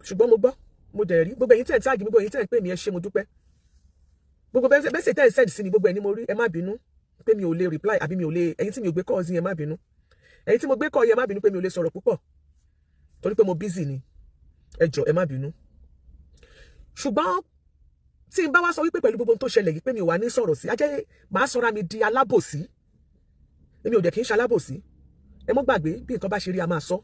ṣùgbọ́n mo gbọ́ mo dẹ̀ rí gbogbo ẹ̀yin tẹ̀ ń táàgì mi gbogbo ẹ̀yin tẹ̀ ń pè mí ẹ ṣé mo dúpẹ́ gbogbo bẹ́sẹ̀ tẹ̀ ń sẹ́ẹ̀dì sí mi gbogbo ẹ̀ ni mo rí ẹ má bínú pé mi ò lè reply àbí mi ò lè ẹ̀yin tí mi ò gbé kọ́ ọ̀sìn ẹ má bínú ẹ̀yin tí mo gbé kọ́ yẹ má bínú pé mi ò lè sọ̀rọ̀ púpọ̀ torí pé mo busy ni ẹ jọ̀ọ́ ẹ má bínú ṣùgbọ́n tí n bá wá sọ wípé pẹ̀lú gbogbo tó ṣẹlẹ̀ yìí pé mi ò wá ní sọ̀rọ̀ sí ajẹ́ màá sọra mi di alábòsí èmi ò dẹ̀ kí n ṣe alábòsí ẹ mọ́ gbàgbé bí nǹkan bá ṣe rí a máa sọ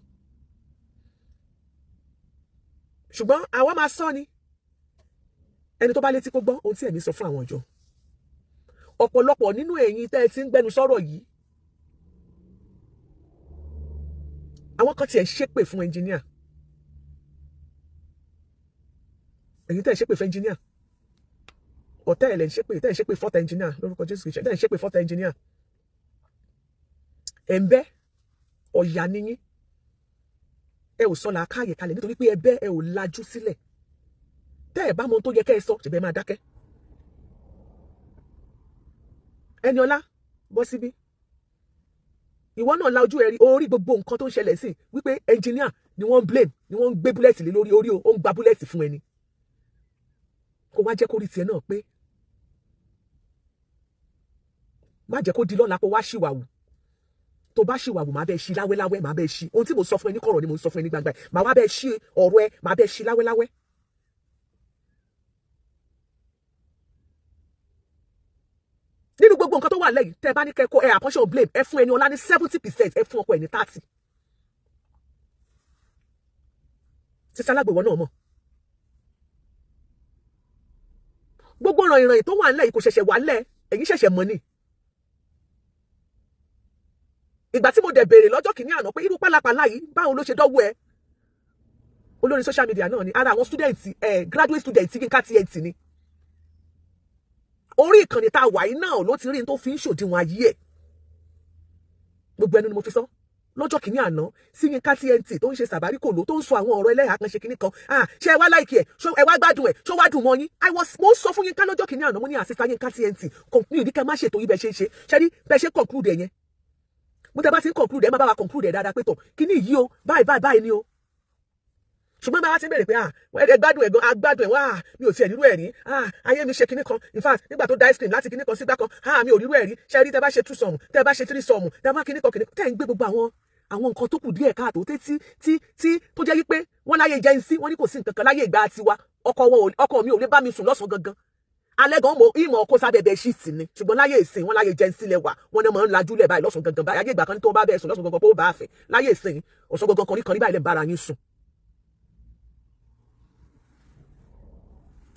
ṣùgbọ́n àwa máa sọ ni ẹni tó bá létí kó gbọ́ ohun tí ẹ̀mí sọ fún àwọn ìjọ ọ̀pọ̀lọpọ̀ nínú ẹ̀yin tẹ́ ẹ ti ń gbẹnu sọ̀rọ̀ yìí àwọn kan tiẹ̀ ṣépè fún ẹnjìníà ẹ̀yin tẹ́ ẹ ṣépè fún ẹnjìníà ọ̀tẹ́ ẹ̀ lẹ́ ń ṣépè tẹ́ ẹ ṣépè fọ́tà ẹnjìníà lórúkọ Jésù Kristi tẹ́ ẹ ṣépè fọ́tà ẹnjìníà ẹ̀ ń bẹ́ ọ̀yà níyín ẹ ò sọ làákàyè kalẹ̀ nítorí pé ẹ bẹ́ ẹ ò lajú sílẹ̀ tẹ́ ẹ bá mọ ohun tó yẹ kẹ́ ẹ sọ ṣẹ̀bẹ̀ máa dákẹ́ Ẹniọlá bọ́ síbí ìwọ náà la ojú ẹ rí orí gbogbo nǹkan tó ń ṣẹlẹ̀ sí wípé ẹnjìníà ni wọ́n ń blame ni wọ́n ń gbé búlẹ̀tì lé lórí orí ó ń gba búlẹ̀tì fún ẹni kó wá jẹ́ kó rí tiẹ̀ náà pé má jẹ́ kó di lọ́la kó wá ṣìwàwù tó bá ṣìwàwù má bẹ́ẹ̀ ṣí láwẹ́láwẹ́ má bẹ́ẹ̀ ṣí ohun tí mo sọ fún ẹ ní kọ̀rọ̀ ni mo sọ fún ẹ ní gbangba má wá bẹ́ẹ̀ ṣí ọ̀rọ̀ ẹ má bẹ́ẹ̀ ṣí láwẹ́láwẹ́. nínú gbogbo nǹkan tó wà lẹ́yìn tẹ́ ẹ bá ní kẹ́kọ̀ọ́ ẹ àkọ́ṣe blame ẹ fún Ẹniọlá ní 70% ẹ fún ọkọ ẹ ní 30. Sisi Alagbo ìwọ náà mọ̀ gbogbo ìrànyìnrànyìn tó wà lẹ́yìn kò ṣẹ̀ṣẹ̀ wà lẹ́ ẹ̀yin ṣẹ̀ṣẹ̀ mọ̀ ni. ìgbà tí mo dẹ̀ béèrè lọ́jọ́ kìíní àná pé irú pálapàla yìí báwo ló ṣe dọ́wọ́ ẹ olórí social media náà ni ara àwọn student graduate student Yinka TNT ni orí ìkànnì tá a wà yìí náà ló ti rí n tó fi ń ṣòdiwọ̀n ayé ẹ̀ gbogbo ẹnu ni mo fi sọ lọ́jọ́ kìíní àná sí Yinka TNT tó ń ṣe sàbárí kò ló tó ń sọ àwọn ọ̀rọ̀ ẹlẹ́yà kan ṣe kíní kan ṣé ẹ wá láìkí ẹ̀ ṣó ẹ wá gbádùn ẹ̀ ṣó wá dùn mọ́ yín mo ń sọ fún Yinka lọ́jọ́ kìíní àná mo ní àṣìṣà Yinka TNT conclude kẹ́ má ṣètò yìí bẹ́ẹ̀ ṣe ń ṣe ṣe rí bẹ́ẹ̀ ṣe conclude ẹ̀ yẹn mo tẹ́ bá ti ń conclude ẹ̀ má bá wa conclude ẹ̀ dáadáa pé tọ̀ kíní yìí o báyìí ni o ṣùgbọ́n bá wá ti ń bẹ̀rẹ̀ pé ẹ gbádùn ẹ̀ gan agbádùn ẹ̀ wá mi ò tiẹ̀ rírú ẹ̀ rí ayé mi ṣe kinní kan in fact nígbà tó dá ice cream láti kinní kan sígbà kan mi ò rírú ẹ̀ rí ṣe rí tẹ́ bá ṣe 2 sọ̀mù tẹ́ bá ṣe 3 sọ̀mù tẹ́ bá kinní kan tẹ́ ń gbé gbogbo àwọn nǹkan tó kù díẹ̀ káàtó tí tó jẹ́ wípé wọ́n láyé jẹ́ ń sí wọ́n ní kò sí nǹkan kan láyé ìgbà tiwa ọkọ mi ò lè bá mi sùn lọ́sàn gangan alẹ́ gan mo ìmọ̀ ọkọ sábẹ́ bẹ́ẹ̀ ṣì tì ní ṣùgbọ́n láyé ìsìn wọn láyé jẹ́ ń sílẹ̀ wà wọn náà máa ń lajú lẹ̀ báyìí lọ́sàn gangan báyìí ayé ìgbà kan ní tó bá bẹ́ẹ̀ sùn lọ́sàn gangan pé ó bá fẹ́ láyé ìsìn ọ̀sán gangan kan ní báyìí lẹ́ bára yín sùn.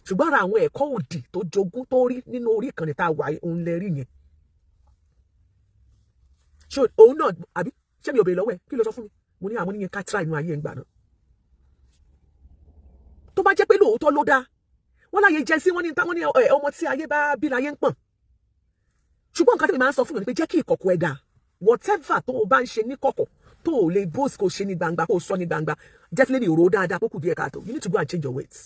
ṣùgbọ́n ara àwọn ẹ̀kọ́ òdì tó jogún tó rí nínú orí ìkànnì tá a wà òun lẹ rí yẹn ṣé òun náà àbí ṣé mi ò béèrè lọ́wọ́ ẹ̀ kí ló sọ fún mi mo ní àwọn oníyẹn ká tíra inú ayé ẹ̀ ń gbà náà tó bá jẹ́ pé lóòótọ́ ló dáa wọ́n láyé jẹ́ sí wọ́n ní ọmọ tí ayé bá bí láyé ń pọ̀n ṣùgbọ́n nǹkan tí mi máa ń sọ fún yàn ni pé jẹ́ kí ìkọ̀kọ̀ ẹ̀ dà whatever tó o bá ń ṣe ní kọ̀kọ̀ tó o lè bóòsì kó o ṣe ní gbangba kó o sọ ní gbangba definitely òró dáadáa kó kù díẹ̀ káàtó you need to go and change your ways.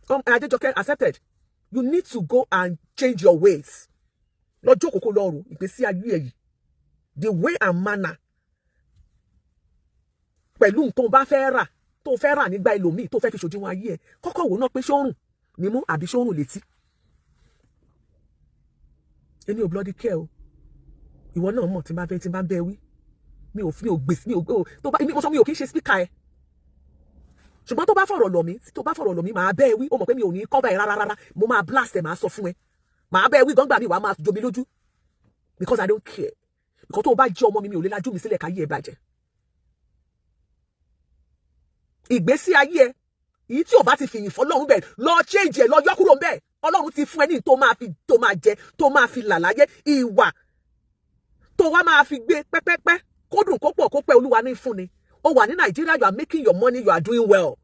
Adejoke accepted. You need to go and change your ways. Lọ́jọ́ kòkó lọ́rùn ìgbésí ayé èyí. The way and manner. Pẹ̀lú nǹkan bá fẹ́ rà tó fẹ́ rà nígbà ẹlòmíì tó fẹ́ fi ṣòdiwọ̀n ayé ẹ̀. Kọ́kọ́ wò náà pé ṣórùn nímú àbí ṣórùn létí. Èmi ò bloody care o. Ìwọ náà mọ̀ tí n bá bẹ́ wí. Mi ò tó bá mo sọ mi ò kí ń ṣe speaker ẹ̀. Ṣùgbọ́n tó bá fọ̀rọ̀ lọ̀ mí màá bẹ́ẹ̀ wí ó mọ̀ pé mi ò ní cover ẹ̀ rárá mo máa blast ẹ̀ máa sọ fún ẹ màá bẹ́ẹ̀ wí gbọ́ngbà mi wàá máa jomi lójú because I don't care because tó o bá jẹ́ ọmọ mi ò lè lajú mi sílẹ̀ káyé ẹ̀ bàjẹ́. ìgbésí ayé ẹ èyí tí o bá ti fìyìn fọlọ́run bẹ́ẹ̀ lọ change ẹ̀ lọ yọ kúrò bẹ́ẹ̀ Ọlọ́run ti fún ẹ ní tó máa jẹ tó máa fi là láyé ìwà tó wá máa fi gbé pẹ́pẹ́pẹ́ kó dùn kó pọ̀ kó pẹ́ Olúwa ní fún ni. Ó wà ní Nàìjíríà you are making your money you are doing well.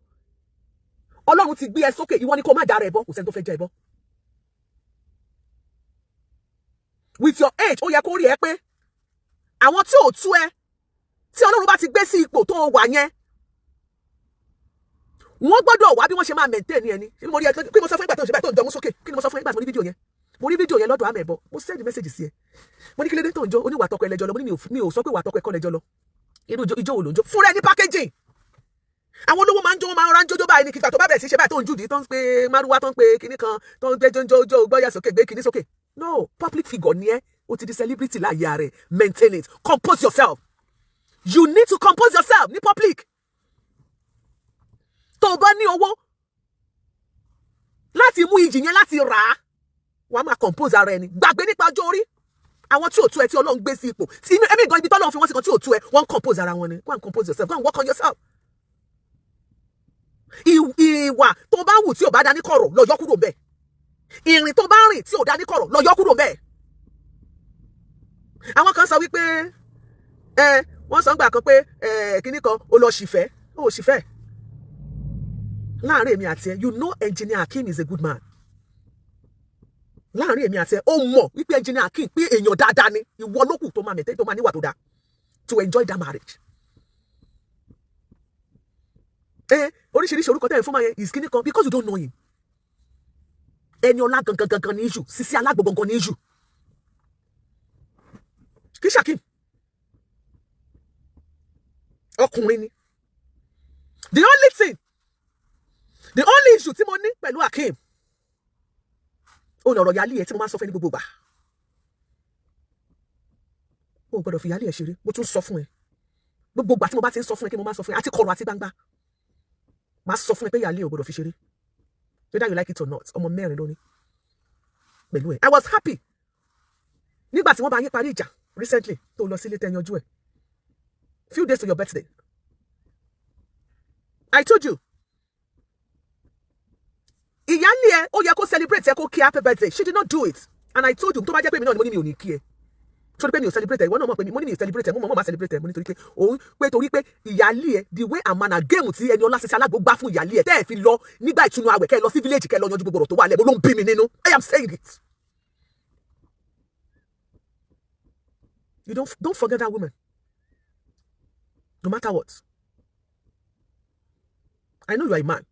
Ọlọ́run ti gbé ẹ sókè ìwọ ni kó má dára ẹ bọ́ kò sẹ́ni tó fẹ́ jẹ ẹ bọ́. With your age ó yẹ kó rí ẹ pé àwọn tí ò tú ẹ tí Ọlọ́run bá ti gbé sí ipò tó wà yẹn wọ́n gbọ́dọ̀ wá bí wọ́n ṣe máa maintain ẹni. Mo rí ẹ kí mo sọ fún ìgbà tó ń ṣe báyìí tó ń jọ mú sókè kí ni mo sọ fún ìgbà tó ní fídíò yẹn. Mo rí fídíò yẹn lọ́dọ̀ Amẹ̀bọ mo send message sí ẹ. Mo ní kí lédè tó ń jọ oníwà tọkọ ẹlẹ́jọ́ lọ mo ní mi ò sọ pé wà tọkọ ẹkọ lẹ́jọ́ lọ. irú ijó wo ló ń jó fúnra ẹni packaging. Àwọn olówó máa ń jó, wọ́n máa ń rán jójó báyìí ní kíkà tó bá bẹ̀rẹ̀ sí ṣe báyìí tó ń jùdí tó ń pe márúwá tó ń pe kinní kan tó ń gbé jójó gbọ́yà sókè gbé kinní sókè. No, public figure ni ẹ́, o ti di celebrity láyé rẹ̀. Maintain it, compose yourself. You need to compose yourself ní public. Tó bá ní owó láti mú ìjì yẹn láti rà á, wàá máa compose ara ẹni. Gbàgbé nípa ọjọ́ orí. Àwọn tí ò tó ẹ tí Ọlọ́run gbé sí ipò. Tí inú ẹ̀mí gan ibi tọ́lọ́run fi wọ́n sí kan tí ò tó ẹ, wọ́n compose ara wọn ni. Go and compose yourself. Go and work on yourself. Ìwà tó bá wù tí ò bá dá ní kọ̀rọ̀ lọ yọ kúrò ńbẹ̀. Ìrìn tó bá rìn tí ò dá ní kọ̀rọ̀ lọ yọ kúrò ńbẹ̀. Àwọn kan sọ wípé wọ́n sọ ńgbà kan pé kíní kan ó lọ ṣìfẹ́. Ó ṣìfẹ́. Láàárín èmi àti ẹ, you know Engineer Akeem is a good man. Láàárín èmi àti ẹ, ó mọ̀ wípé Engineer Akeem pé èèyàn dáadáa ni. Ìwọ ló kù tó máa mẹ̀tẹ́ tó máa níwà tó dáa to enjoy that marriage. Oríṣiríṣi orúkọ tẹ́ ẹ̀ fún máa yẹn is kíní kan because you don't know him. Eniola gangan ní issue, Sisi Alagbo gangan ní issue. Kì í ṣe Akeem. Ọkùnrin ni. The only issue tí mo ní pẹ̀lú Akeem, ó ní ọ̀rọ̀ ìyálé ẹ̀ tí mo máa ń sọ fún ẹ ní gbogbo ìgbà. O gbọ́dọ̀ fi ìyálé ẹ̀ ṣeré, mo tún sọ fún ẹ. Gbogbo ìgbà tí mo bá ti ń sọ fún ẹ kí mo máa sọ fún ẹ, àti kọ̀rọ̀ àti gbangba. Màá sọ fún ẹ pé ìyálé ẹ̀ ò gbọ́dọ̀ fi ṣeré. Whether you like it or not, ọmọ mẹ́rin ló ní. Pẹ̀lú ẹ̀. I was happy. Nígbà tí wọ́n bá yín parí ìjà recently, tó lọ sílé tẹ́ yanjú ẹ̀. Few days to your birthday. I told you. Ìyálé ẹ̀ ó yẹ kó celebrate ẹ kó kí happy birthday. She did not do it. And I told you, tó bá jẹ́ pé mi náà ni mo ní mi ò ní kí ẹ. Sọ pé mi ò celebrate ẹ, ìwọ náà mọ̀ pé mo ní mi ò celebrate ẹ, mo mọ̀ máa celebrate ẹ, mo ní torí pé ìyálé ẹ, the way and manner game tí Eniola Sisi Alagbo gbá fún ìyálé ẹ, tẹ́ ẹ fi lọ nígbà ìtúnu àwẹ̀ kẹ́ ẹ lọ sí village kẹ́ ẹ lọ yanjú gbogbo ọ̀rọ̀ tó wà lẹ́bọ̀ ló ń bí mi nínú. I am saying it. You don't forget that woman. No matter what. I know you are a man.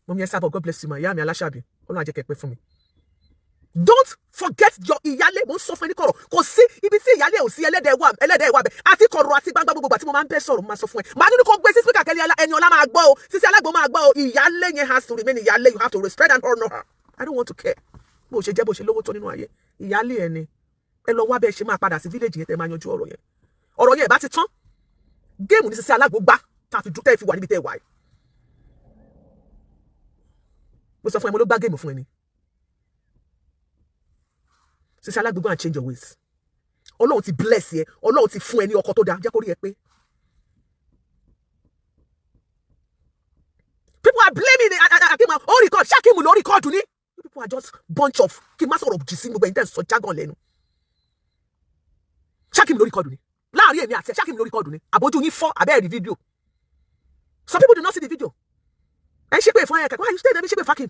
Mommy Esabo, God bless you, ma. Yeah, me Alashabi. Ọlọ́run á jẹ́ kẹ́ pẹ́ fún mi. Don't forget your ìyálé. Mo ń sọ fún ẹni kọ̀rọ̀. Kò sí ibi tí ìyálé ò sí ẹlẹ́dẹ̀ wà bẹ̀. Àti kọ̀rọ̀ àti gbangba gbogbo tí mo máa ń bẹ́ sọ̀rọ̀ máa sọ fún ẹ. Màá ní kó gbé sí speaker kẹ́lẹ́ Eniola máa gbọ́ o. Sisi Alagbo máa gbọ́ o. Ìyálé yẹn has to remain ìyálé. You have to respect and honor her. I don't want to care. Bó ṣe jẹ́ bó ṣe lówó tó nínú ayé. Ìyálé ẹ ni. Ẹ lọ wá bẹ́ẹ̀ ṣe máa padà sí village yẹn tẹ́ máa yanjú ọ̀rọ̀ yẹn. Ọ̀rọ̀ yẹn bá ti tán. Géèmù ní Sisi Alagbo gbá. Tá fi dúpẹ́ fi wà níbi tẹ́ wà yìí. Mo sọ fún ẹ mo ló gbá géèmù fún ẹ ni. Sisi Alagbo, go and change your ways. Ọlọ́run ti bless ẹ. Ọlọ́run ti fún ẹ ní ọkọ tó dáa. Jẹ́ kó rí ẹ pé. People are blaming Akeem. Oh, record. Shakim ló record ni. You people are just bunch of. Kí n má sọ̀rọ̀ jì sí gbogbo ẹ̀yin tẹ́ ń sọ jargon lẹ́nu. Shakim ló record ni. Láàárín èmi àti Shakim ló record ni. Àbójú yín fọ́ abẹ́ rí video. Some people do not see the video. Ẹ ṣe pé fún ẹ kẹ́kọ̀ọ́. Why you stay there? Ṣe pé Akeem.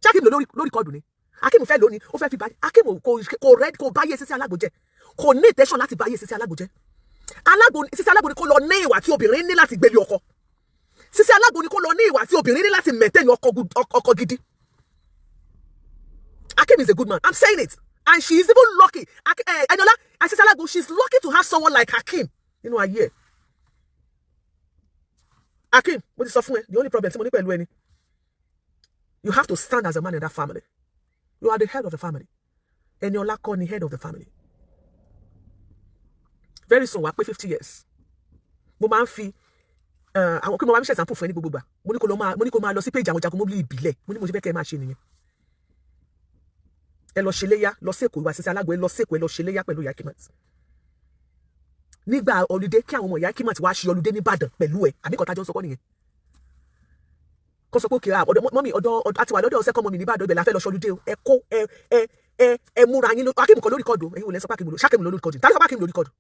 Shakim ló record ni. Akeem fẹ́ lónìí, ó fẹ́ fi báyìí. Akeem kò báyé Sisi Alagbo jẹ́. Kò ní intention láti báyé Sisi Alagbo jẹ́. Sisi Alagbo ni kó lọ ní ìwà tí obìnrin ní láti gbélé ọkọ. Sisi Alagbo ni kó lọ ní ìwà tí obìnrin ní láti maintain ọkọ gidi. Akeem is a good man. I'm saying it. And she is even lucky. Eniola and Sisi Alagbo, she's lucky to have someone like Akeem. You know, ayé. Akeem, mo ti sọ fún ẹ, the only problem tí mo ní pẹ̀lú ẹni. You have to stand as a man in that family. You are the head of the family. Eniola kọ́ ni head of the family. Very soon, wàá pé 50 years. Mo máa ń fi àwọn kí mo máa ń ṣe example fún ẹni gbogbo gbà. Mo ní kó máa lọ sí page àwọn jagun mobili ìbílẹ̀. Mo ní mo ṣe fẹ́ kẹ́ ẹ máa ṣe nìyẹn. Ẹ lọ ṣe léyá, lọ sí Èkó ìwà Sisi Alagbo, ẹ lọ sí Èkó, ẹ lọ ṣe léyá pẹ̀lú Ìyá Akeemat. Nígbà holiday kí àwọn ọmọ Ìyá Akeemat wá ṣe holiday ní Ìbàdàn pẹ̀lú ẹ. Àbí kọ́ta jọ sọ kọ́ nìyẹn. Kó sọ pé òkè mọ́mí àti wà lọ́dọ̀ second mọ́mí ní Ìbàdàn ibẹ̀ la fẹ́ lọ ṣọlúdé o. Ẹ kó ẹ múra yín Akeem kọ́ lórí kọ́ọ̀dù. Ẹ̀yin wò lẹ́ sọ pé Akeem lórí kọ́ọ̀dù. Tàbí Akeem lórí kọ́ọ̀dù.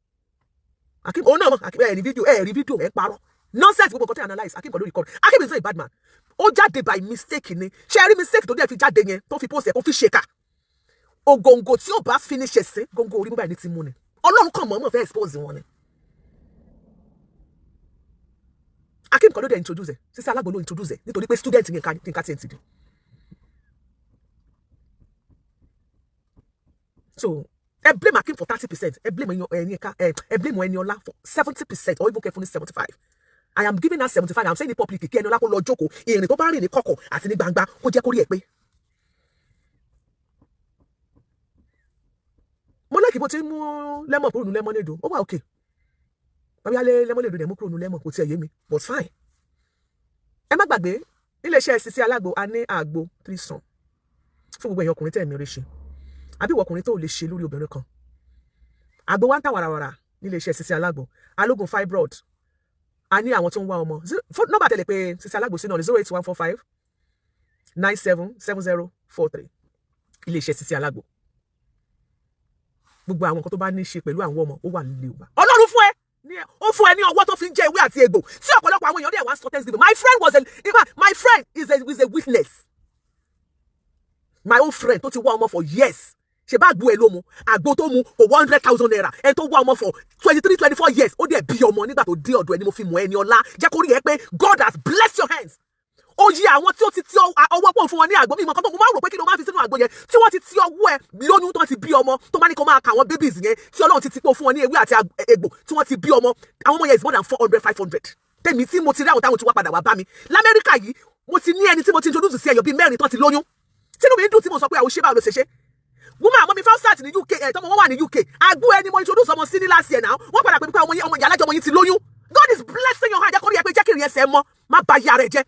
Akeem òun náà mọ̀ ẹ rí fídíò ẹ parọ́. Nonsense gbogbo nǹkan tẹ́ analyse. Akeem kọ́ lórí kọ́ọ̀dù. Akeem is not a bad man. Ó jáde by mistake ni. Ṣé ẹ rí mistake tó dẹ̀ fi jáde yẹn tó fi post ẹ̀ kó fi ṣèkà. Ògòǹgò tí ó bá finish ẹ̀sìn góńgó orí mobile ní ti mú ni. Ọlọ́run kàn mọ́ fẹ́ expose wọn ni. Akeem kọ́ ló dẹ̀ introduce ẹ̀. Sisi Alagbo ló introduce ẹ̀ nítorí pé student ní nǹkan TNT dé. So ẹ blame Akim for 30%, ẹ blame Eniola for 70% or even carefully 75%. I am giving her 75%. I'm saying it publicly. Kí Eniola kó lọ jókòó, ìrìn tó bá rìn ní kọ̀kọ̀ àti ní gbangba kó jẹ́ kó rí ẹ pé. Mo like bó ti mú lemon kúrò nínú lemonade. Ó wà okay. Bàbá yálé lemonade dẹ̀ mú kúrò nínú lemon kò tiẹ̀ yé mi, but fine. Ẹ má gbàgbé, ilé iṣẹ́ Sisi Alagbo a ní àgbo 3 sàn. Fún gbogbo ẹ̀yin ọkùnrin tẹ́ mi rí ṣe. Àbí ìwọ ọkùnrin tó lè ṣe lórí obìnrin kan. Àgbo wa ń tà wàràwàrà nílé iṣẹ́ Sisi Alagbo. Alógùn fibroid. A ní àwọn tó ń wá ọmọ. Nọ́mbà tẹ̀lé pé Sisi Alagbo sí náà ní 08145 977043. Ilé iṣẹ́ Sisi Alagbo. Gbogbo àwọn nǹkan tó bá ní ṣe pẹ̀lú àwọn ọmọ ó wà nílé wa. Ọlọ́run fún ẹ. Ó fún ẹ ní ọwọ́ tó fi ń jẹ ewé àti egbò. Tí ọ̀pọ̀lọpọ̀ àwọn èèyàn dẹ̀ wá sọ thanksgiving. My friend is a witness. My own friend tó ti wá ọmọ for years. Ṣé bá gbọ́ ẹ ló mu? Àgbo tó mu for 100,000 naira. Ẹ tó wá ọmọ for 23-24 years. Ó dẹ̀ bí ọmọ nígbà tó dé ọ̀dọ̀ ẹ ni mo fi mọ̀ Eniola. Jẹ́ kó rí ẹ pé God has blessed your hands. Ó yí àwọn tí ó ti ọwọ́ pọ̀ fún wọn ní àgbo mímọ́ kan tó máa rò pé kí ló máa fi sínú àgbo yẹn tí wọ́n ti ti ọwọ́ ẹ lóyún tó ti bí ọmọ tó máa ní kó máa kà àwọn babies yẹn tí Ọlọ́run ti pò fún wọn ní ewé àti egbò tí wọ́n ti bí ọmọ àwọn ọmọ yẹn is more than 400-500. Tèmi tí mo ti rí àwọn táwọn ti wá padà wá bá mi l'Amẹ́ríkà yìí mo ti ní ẹni tí mo ti introduce sí ẹyọ bíi 4 tán ti lóyún tínú mi dùn tí mo sọ pé àwọn ṣé báwo ló ṣe ṣe woman àmọ́ mi fẹ́ start ní UK tọmọ wọn wà ní UK àgbo ẹni mo introduce ọmọ sí ní last year now wọ́n padà pé ọmọ Iyalaje ọmọ yín ti lóyún. God is blessing your hand jẹ́ kó rí ẹ pé jẹ́ kí ìrìn ẹsẹ̀ mọ́ má ba ya rẹ̀ jẹ́.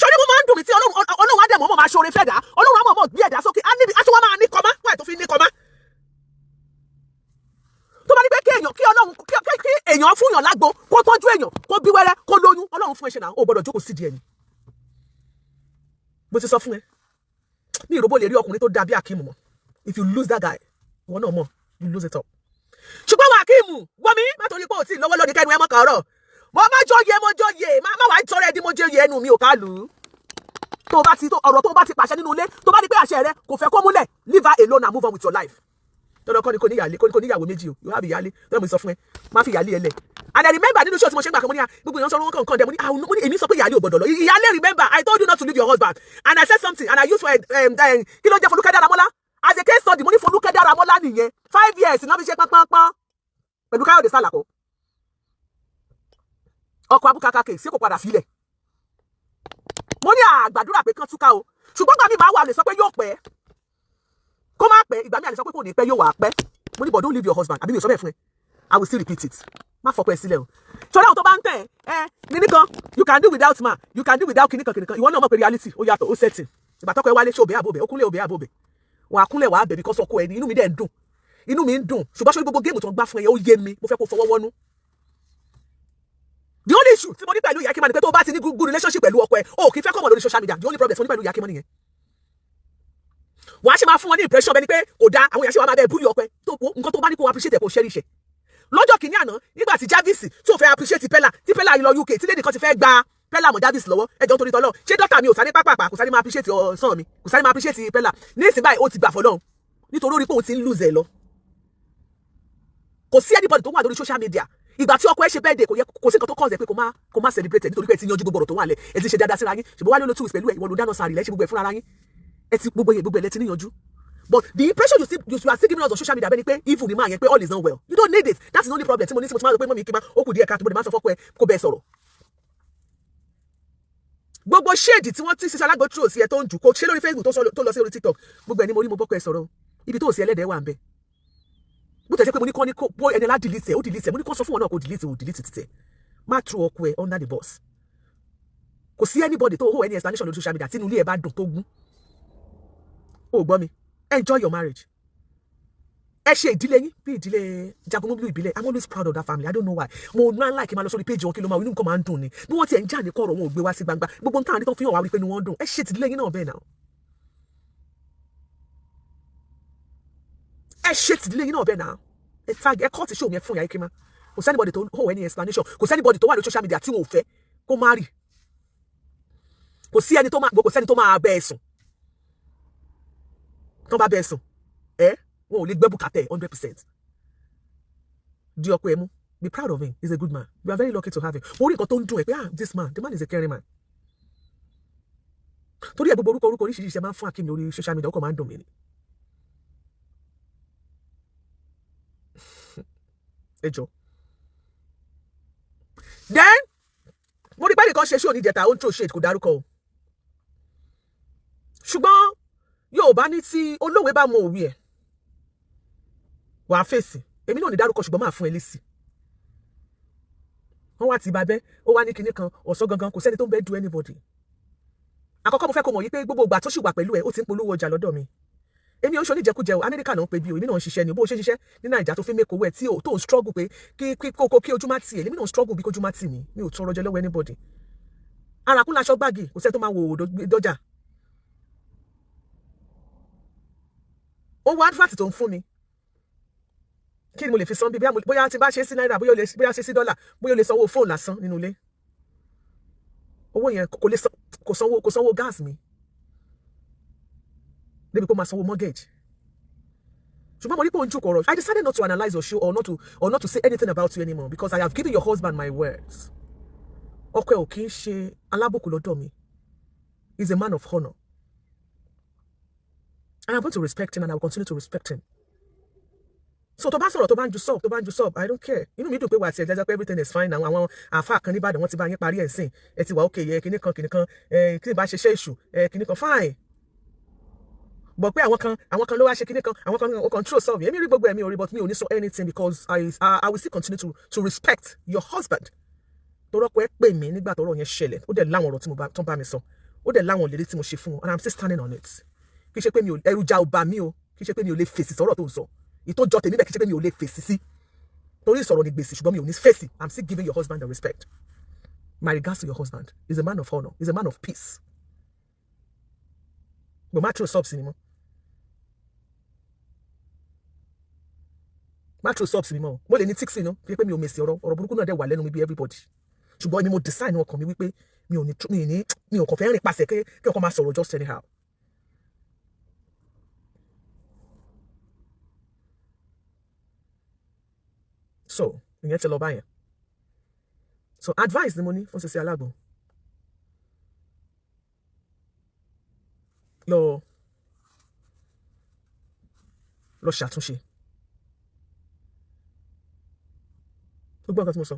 Ṣọ́ni mo máa ń dùn mí tí Ọlọ́run Adé mọ̀ máa ṣoore fẹ́ dà Ọlọ́run àmọ̀ gbé ẹ̀dá sókè á níbi aṣọ wa máa ní kọ́má wáyé tó fi ní kọ́má. Tó bá ní pé kí èèyàn fún yàn lágbo kó tọ́jú èèyàn kó bí wẹ́rẹ́ kó lóyún Ọlọ́run fún ẹ ṣe náà ó gbọ́dọ̀ jókòó sí díẹ̀ ni. Mo ti sọ fún ẹ ní ìròbó lè rí ọkùnrin tó dà bí Akim mọ́. If you lose that guy ìwọ náà mọ̀ you lose it up. Ṣùgbọ́n wà Akim wọ́n mi má torí pé ò tí ì lọ́wọ́ lónìí kẹ́nu ẹ mọ́ kàárọ̀. Mo jọyè má wá tọrọ ẹdí mo jẹyè ẹnu mi ò ká lù ú. Ọ̀rọ̀ tó bá ti pàṣẹ nínú ilé tó bá ní pé àṣẹ rẹ kò fẹ́ kó múlẹ̀ leave her alone and move on with your life. Tọ́lọ́ kọ́ ni kò níyàwó méjì o you have ìyálé tọ́lọ́ mi sọ fún ẹ má fi ìyálé ẹ lẹ̀. And I remember nínú ṣọ́ọ̀tì mo ṣe ń gbà kan mo ní gbogbo èèyàn sọ wọn kàn dẹ̀ mo ní èmi sọ pé ìyálé ò gbọdọ̀ lọ ìyálé remember I told you not to leave your husband and I said something and I used for kí ló jẹ́ Folúkẹ́ Dáramọ́lá as a case study mo ní Folúkẹ́ Dáramọ́lá nìyẹn 5 years náà fi ṣe pánpánpán pẹ̀lú Káyọ̀dé Sálàkó ọkọ̀ abúkaka kè sí kò padà filẹ̀. Mo ní àgbàdúrà pé kán túká o ṣùgbọ́n gbà mí máa wà lè sọ pé yóò pẹ́ kó má pẹ́ ìgbà mi à lè sọ pé kò ní pẹ́ yóò wà pẹ́ mo ní but don't leave your husband àbí mi ò sọ bẹ́ẹ̀ fún ẹ I will still repeat it má fọpẹ́ sílẹ̀ o ṣọlá àwọn tó bá ń tẹ̀ nínú kan you can do without man you can do without kìnìkan ìwọ náà mọ̀ pé reality ó yàtọ̀ ó setting ìgbà tọ́kọ ẹ wálé ṣé òbẹ́ àbòbẹ́ ó kúnlẹ̀ òbẹ́ àbòbẹ́ wà á kúnlẹ̀ wà á bẹ̀ because ọkọ ẹ ní inú mi dẹ̀ ń dùn inú mi ń dùn ṣùgbọ́n ṣé gbogbo géèmù tó ń gbá fún ẹ ó yé mi mo fẹ́ kó fọwọ́ wọnú. The only issue tí mo ní pẹ̀lú Ìyá Kímọ́ ni pé tó bá ti ní good relationship pẹ̀lú ọkọ ẹ̀ o kì í fẹ́ kọ́ mọ̀ lórí social media the only problem tí mo ní pẹ̀lú Ìyá Kímọ́ nìyẹn. Wàá ṣe máa fún wọn ní impression bẹ́ẹ̀ ni pé kò dáa àwọn èèyàn ṣe wá máa bẹ́ẹ̀ búlì ọkọ ẹ̀ tó nǹkan tó bá ní kó appreciate ẹ̀ kó ṣẹ́rí ṣe. Lọ́jọ́ kìíní àná nígbà tí Jarvis tó fẹ́ appreciate Pella tí Pella yìí lọ UK tí lady kan ti fẹ́ gba Pella mọ̀ Jarvis lọ́wọ́ ẹjọ́ torí tọ́lọ́ ṣé dọ́tà mi ò sáré pápá kò sáré máa appreciate ọ̀sán mi kò sáré máa appreciate Pella ní ìsìn báyìí ó ti gbà fọlọ́run nítorí orí pé òun ti ń lose ẹ̀ lọ. Kò sí anybody tó wà lórí social media ìgbà tí ọkọ ẹ ṣe birthday kò sí nǹkan tó cause ẹ pé kò má celebrate nítorí pé ẹ ti yanjú gbogbo ọ̀rọ̀ tó wà lẹ̀ ẹ ti ṣe dáadáa síra yín ṣùgbọ́n wá ló two weeks pẹ̀lú ẹ ìwọ ló dáná sàárì lẹ́ ṣe gbogbo ẹ̀ fúnra yín ẹ ti gbogbo ẹ̀ lẹ́ ti níyanjú. But the impression you are still giving us on social media bẹ́ẹ̀ ni pé evil ni máa yẹn pé all is not well you don't need it that's the only problem tí mo ní tí mo ti máa sọ pé mọ́mí kí n máa ó kù díẹ̀ ká tó bó de máa sọ fọ́kọ ẹ kó bẹ́ẹ̀ sọ̀rọ̀. Gbogbo shade tí wọ́n ti Sisi Alagbo throw sí ẹ tó ń jù kó ṣe lórí Facebook tó lọ sí orí TikTok gbogbo ẹ̀ ni mo rí mo bọ́kọ ẹ sọ̀rọ̀ ibi tó sí ẹlẹ́dẹ̀ẹ́ wà ń bẹ bó tẹ̀ jẹ́ pé mo ní kọ́ ní kó ẹni lá delete ẹ̀ ó delete ẹ̀ mo ní kọ́ sọ fún wọn náà kó delete títẹ̀ má throw ọkọ ẹ under the bus. Kò sí anybody tó hold any explanation lórí social media tí inú ilé ẹ bá dùn tó gún ó gbọ́ mi enjoy your marriage. Ẹ ṣe ìdílé yín bí ìdílé Jagunmọ́lú ìbílẹ̀ I'm always proud of that family I don't know why mo máa ń like máa lọ sórí page wọn kí ló máa inú nǹkan máa ń dùn ni bí wọ́n ti ẹ̀ ń jà ní kọ̀rọ̀ wọn ò gbé wá sí gbangba gbogbo nǹkan àríkàn fi hàn wá wípé ni wọ́n dùn ẹ ṣe ìdílé yín náà bẹ́ẹ̀ náà ẹ ṣe ìdílé yín náà bẹ́ẹ̀ náà ẹ kọ́ ti show mi ẹ fún Ìyá Kímọ́ kò sí anybody tó hold any explanation kò sí anybody tó wà lórí social media tí wọn ò fẹ́ kó marry kò sí ẹni tó máa bẹ́ ẹ sùn tó bá bẹ́ ẹ sùn wọn ò lè gbẹ́ bùkátẹ́ 100%. Di ọkọ ẹ mú be proud of him he's a good man you are very lucky to have him mo rí nǹkan tó ń dùn ẹ pé this man the man is a caring man torí ẹ gbogbo orúkọ oríṣiríṣi ẹ máa ń fún Akeem lórí social media ó kàn máa ń dùn mí ni. ẹ jọ then mo rí pẹ́ẹ́lì kan ṣe ṣó ní ìjẹta ó ń throw shade kò dárúkọ o ṣùgbọ́n Yorùbá ní tí olóòwe bá mọ òwe ẹ̀ wàá fèsì èmi náà ní dárúkọ ṣùgbọ́n máa fún ẹ lésì wọ́n wá ti bàbẹ́ ó wá ní kinní kan ọ̀sán gangan kò sẹ́ni tó ń bẹ́ẹ̀ du anybody àkọ́kọ́ mo fẹ́ kó mọ̀ yí pé gbogbo ìgbà tó ṣì wà pẹ̀lú ẹ̀ ó ti ń polówó ọjà lọ́dọ̀ mi èmi ò ń ṣoníjẹkújẹ o Amẹ́ríkà náà ń pè bí o èmi náà ń ṣiṣẹ́ ni bó ṣe ṣiṣẹ́ ní Nàìjíríà tó fi mẹ́kọ̀ owó ẹ̀ tí tó ń struggle pé kí ojú má tì ẹ̀ èmi náà ń struggle bí kójú má tì mí mi ò tọrọ jẹ lọ́wọ́ anybody arakún laṣọ gbági kò sẹ́ni tó máa wo òdò dọ́jà owó advert tó ń fún mi kí ni mo lè fi san bí bóyá tí bá ṣe sí náírà bóyá ṣe sí dọ́là bóyá o lè sanwó fóònù lásán nínú ilé owó yẹn kò sanwó gáàsì mi débi pé ó máa sanwó mortgage ṣùgbọ́n mo rí pé ó ń jù kọ̀rọ̀ I decided not to analyse your show or not to say anything about you anymore because I have given your husband my words ọkọ ẹ ò kì í ṣe alábùkù lọ́dọ̀ mi he is a man of honour and I am going to respect him and I will continue to respect him. So tó bá sọ̀rọ̀ tó bá ń ju sub I don't care inú mi dùn pé wà á ti ẹ̀jẹ̀ pé everything is fine now àwọn àáfàá kan níbàdàn wọ́n ti bá yín parí ẹ̀ sìn ẹ ti wà ókè yẹ kíní kan kí ni bá ṣe ṣe èṣù kíní kan fine but pé àwọn kan ló wá ṣe kíní kan àwọn kan ó control sub èmi rí gbogbo ẹ̀mí orí but mi ò ní sọ anything because I will still continue to respect your husband torọ́pọ̀ ẹ pè mí nígbà tọ́rọ̀ yẹn ṣẹlẹ̀ ó dẹ̀ láwọn ọ̀rọ̀ tí mo tó bá mi sọ ó dẹ̀ láwọn ìlérí tí mo ṣe fún wọn and I'm still standing on it kì í ṣe pé mi ò ẹrù ja ò bà mí o kì í ṣe pé mi ò lè fèsì sọ̀rọ̀ tó ń sọ ìtọ́jọ́ tèmi bẹ́ẹ̀ kì í ṣe pé mi ò lè fèsì sí torí ìsọ̀rọ̀ ni gbèsè ṣùgbọ́n mi ò ní fèsì I'm still giving your husband the respect my regards to your husband he's a man of honour he's a man of peace but má throw subs ni mo mo lè ní tíksì náà fi pé mi ò mèsì ọ̀rọ̀ burúkú náà dẹ̀ wà lẹ́nu mi bí everybody ṣùgbọ́n èmi mo design ọkàn mi wípé mi ò kàn fẹ́ rìn pasẹ̀ kí ọkàn máa sọ̀rọ̀ just anyhow. So ìyẹn ti lọ báyẹn so advice ni mo ní fún Sisi Alagbo lọ ṣàtúnṣe gbogbo nǹkan tí mo sọ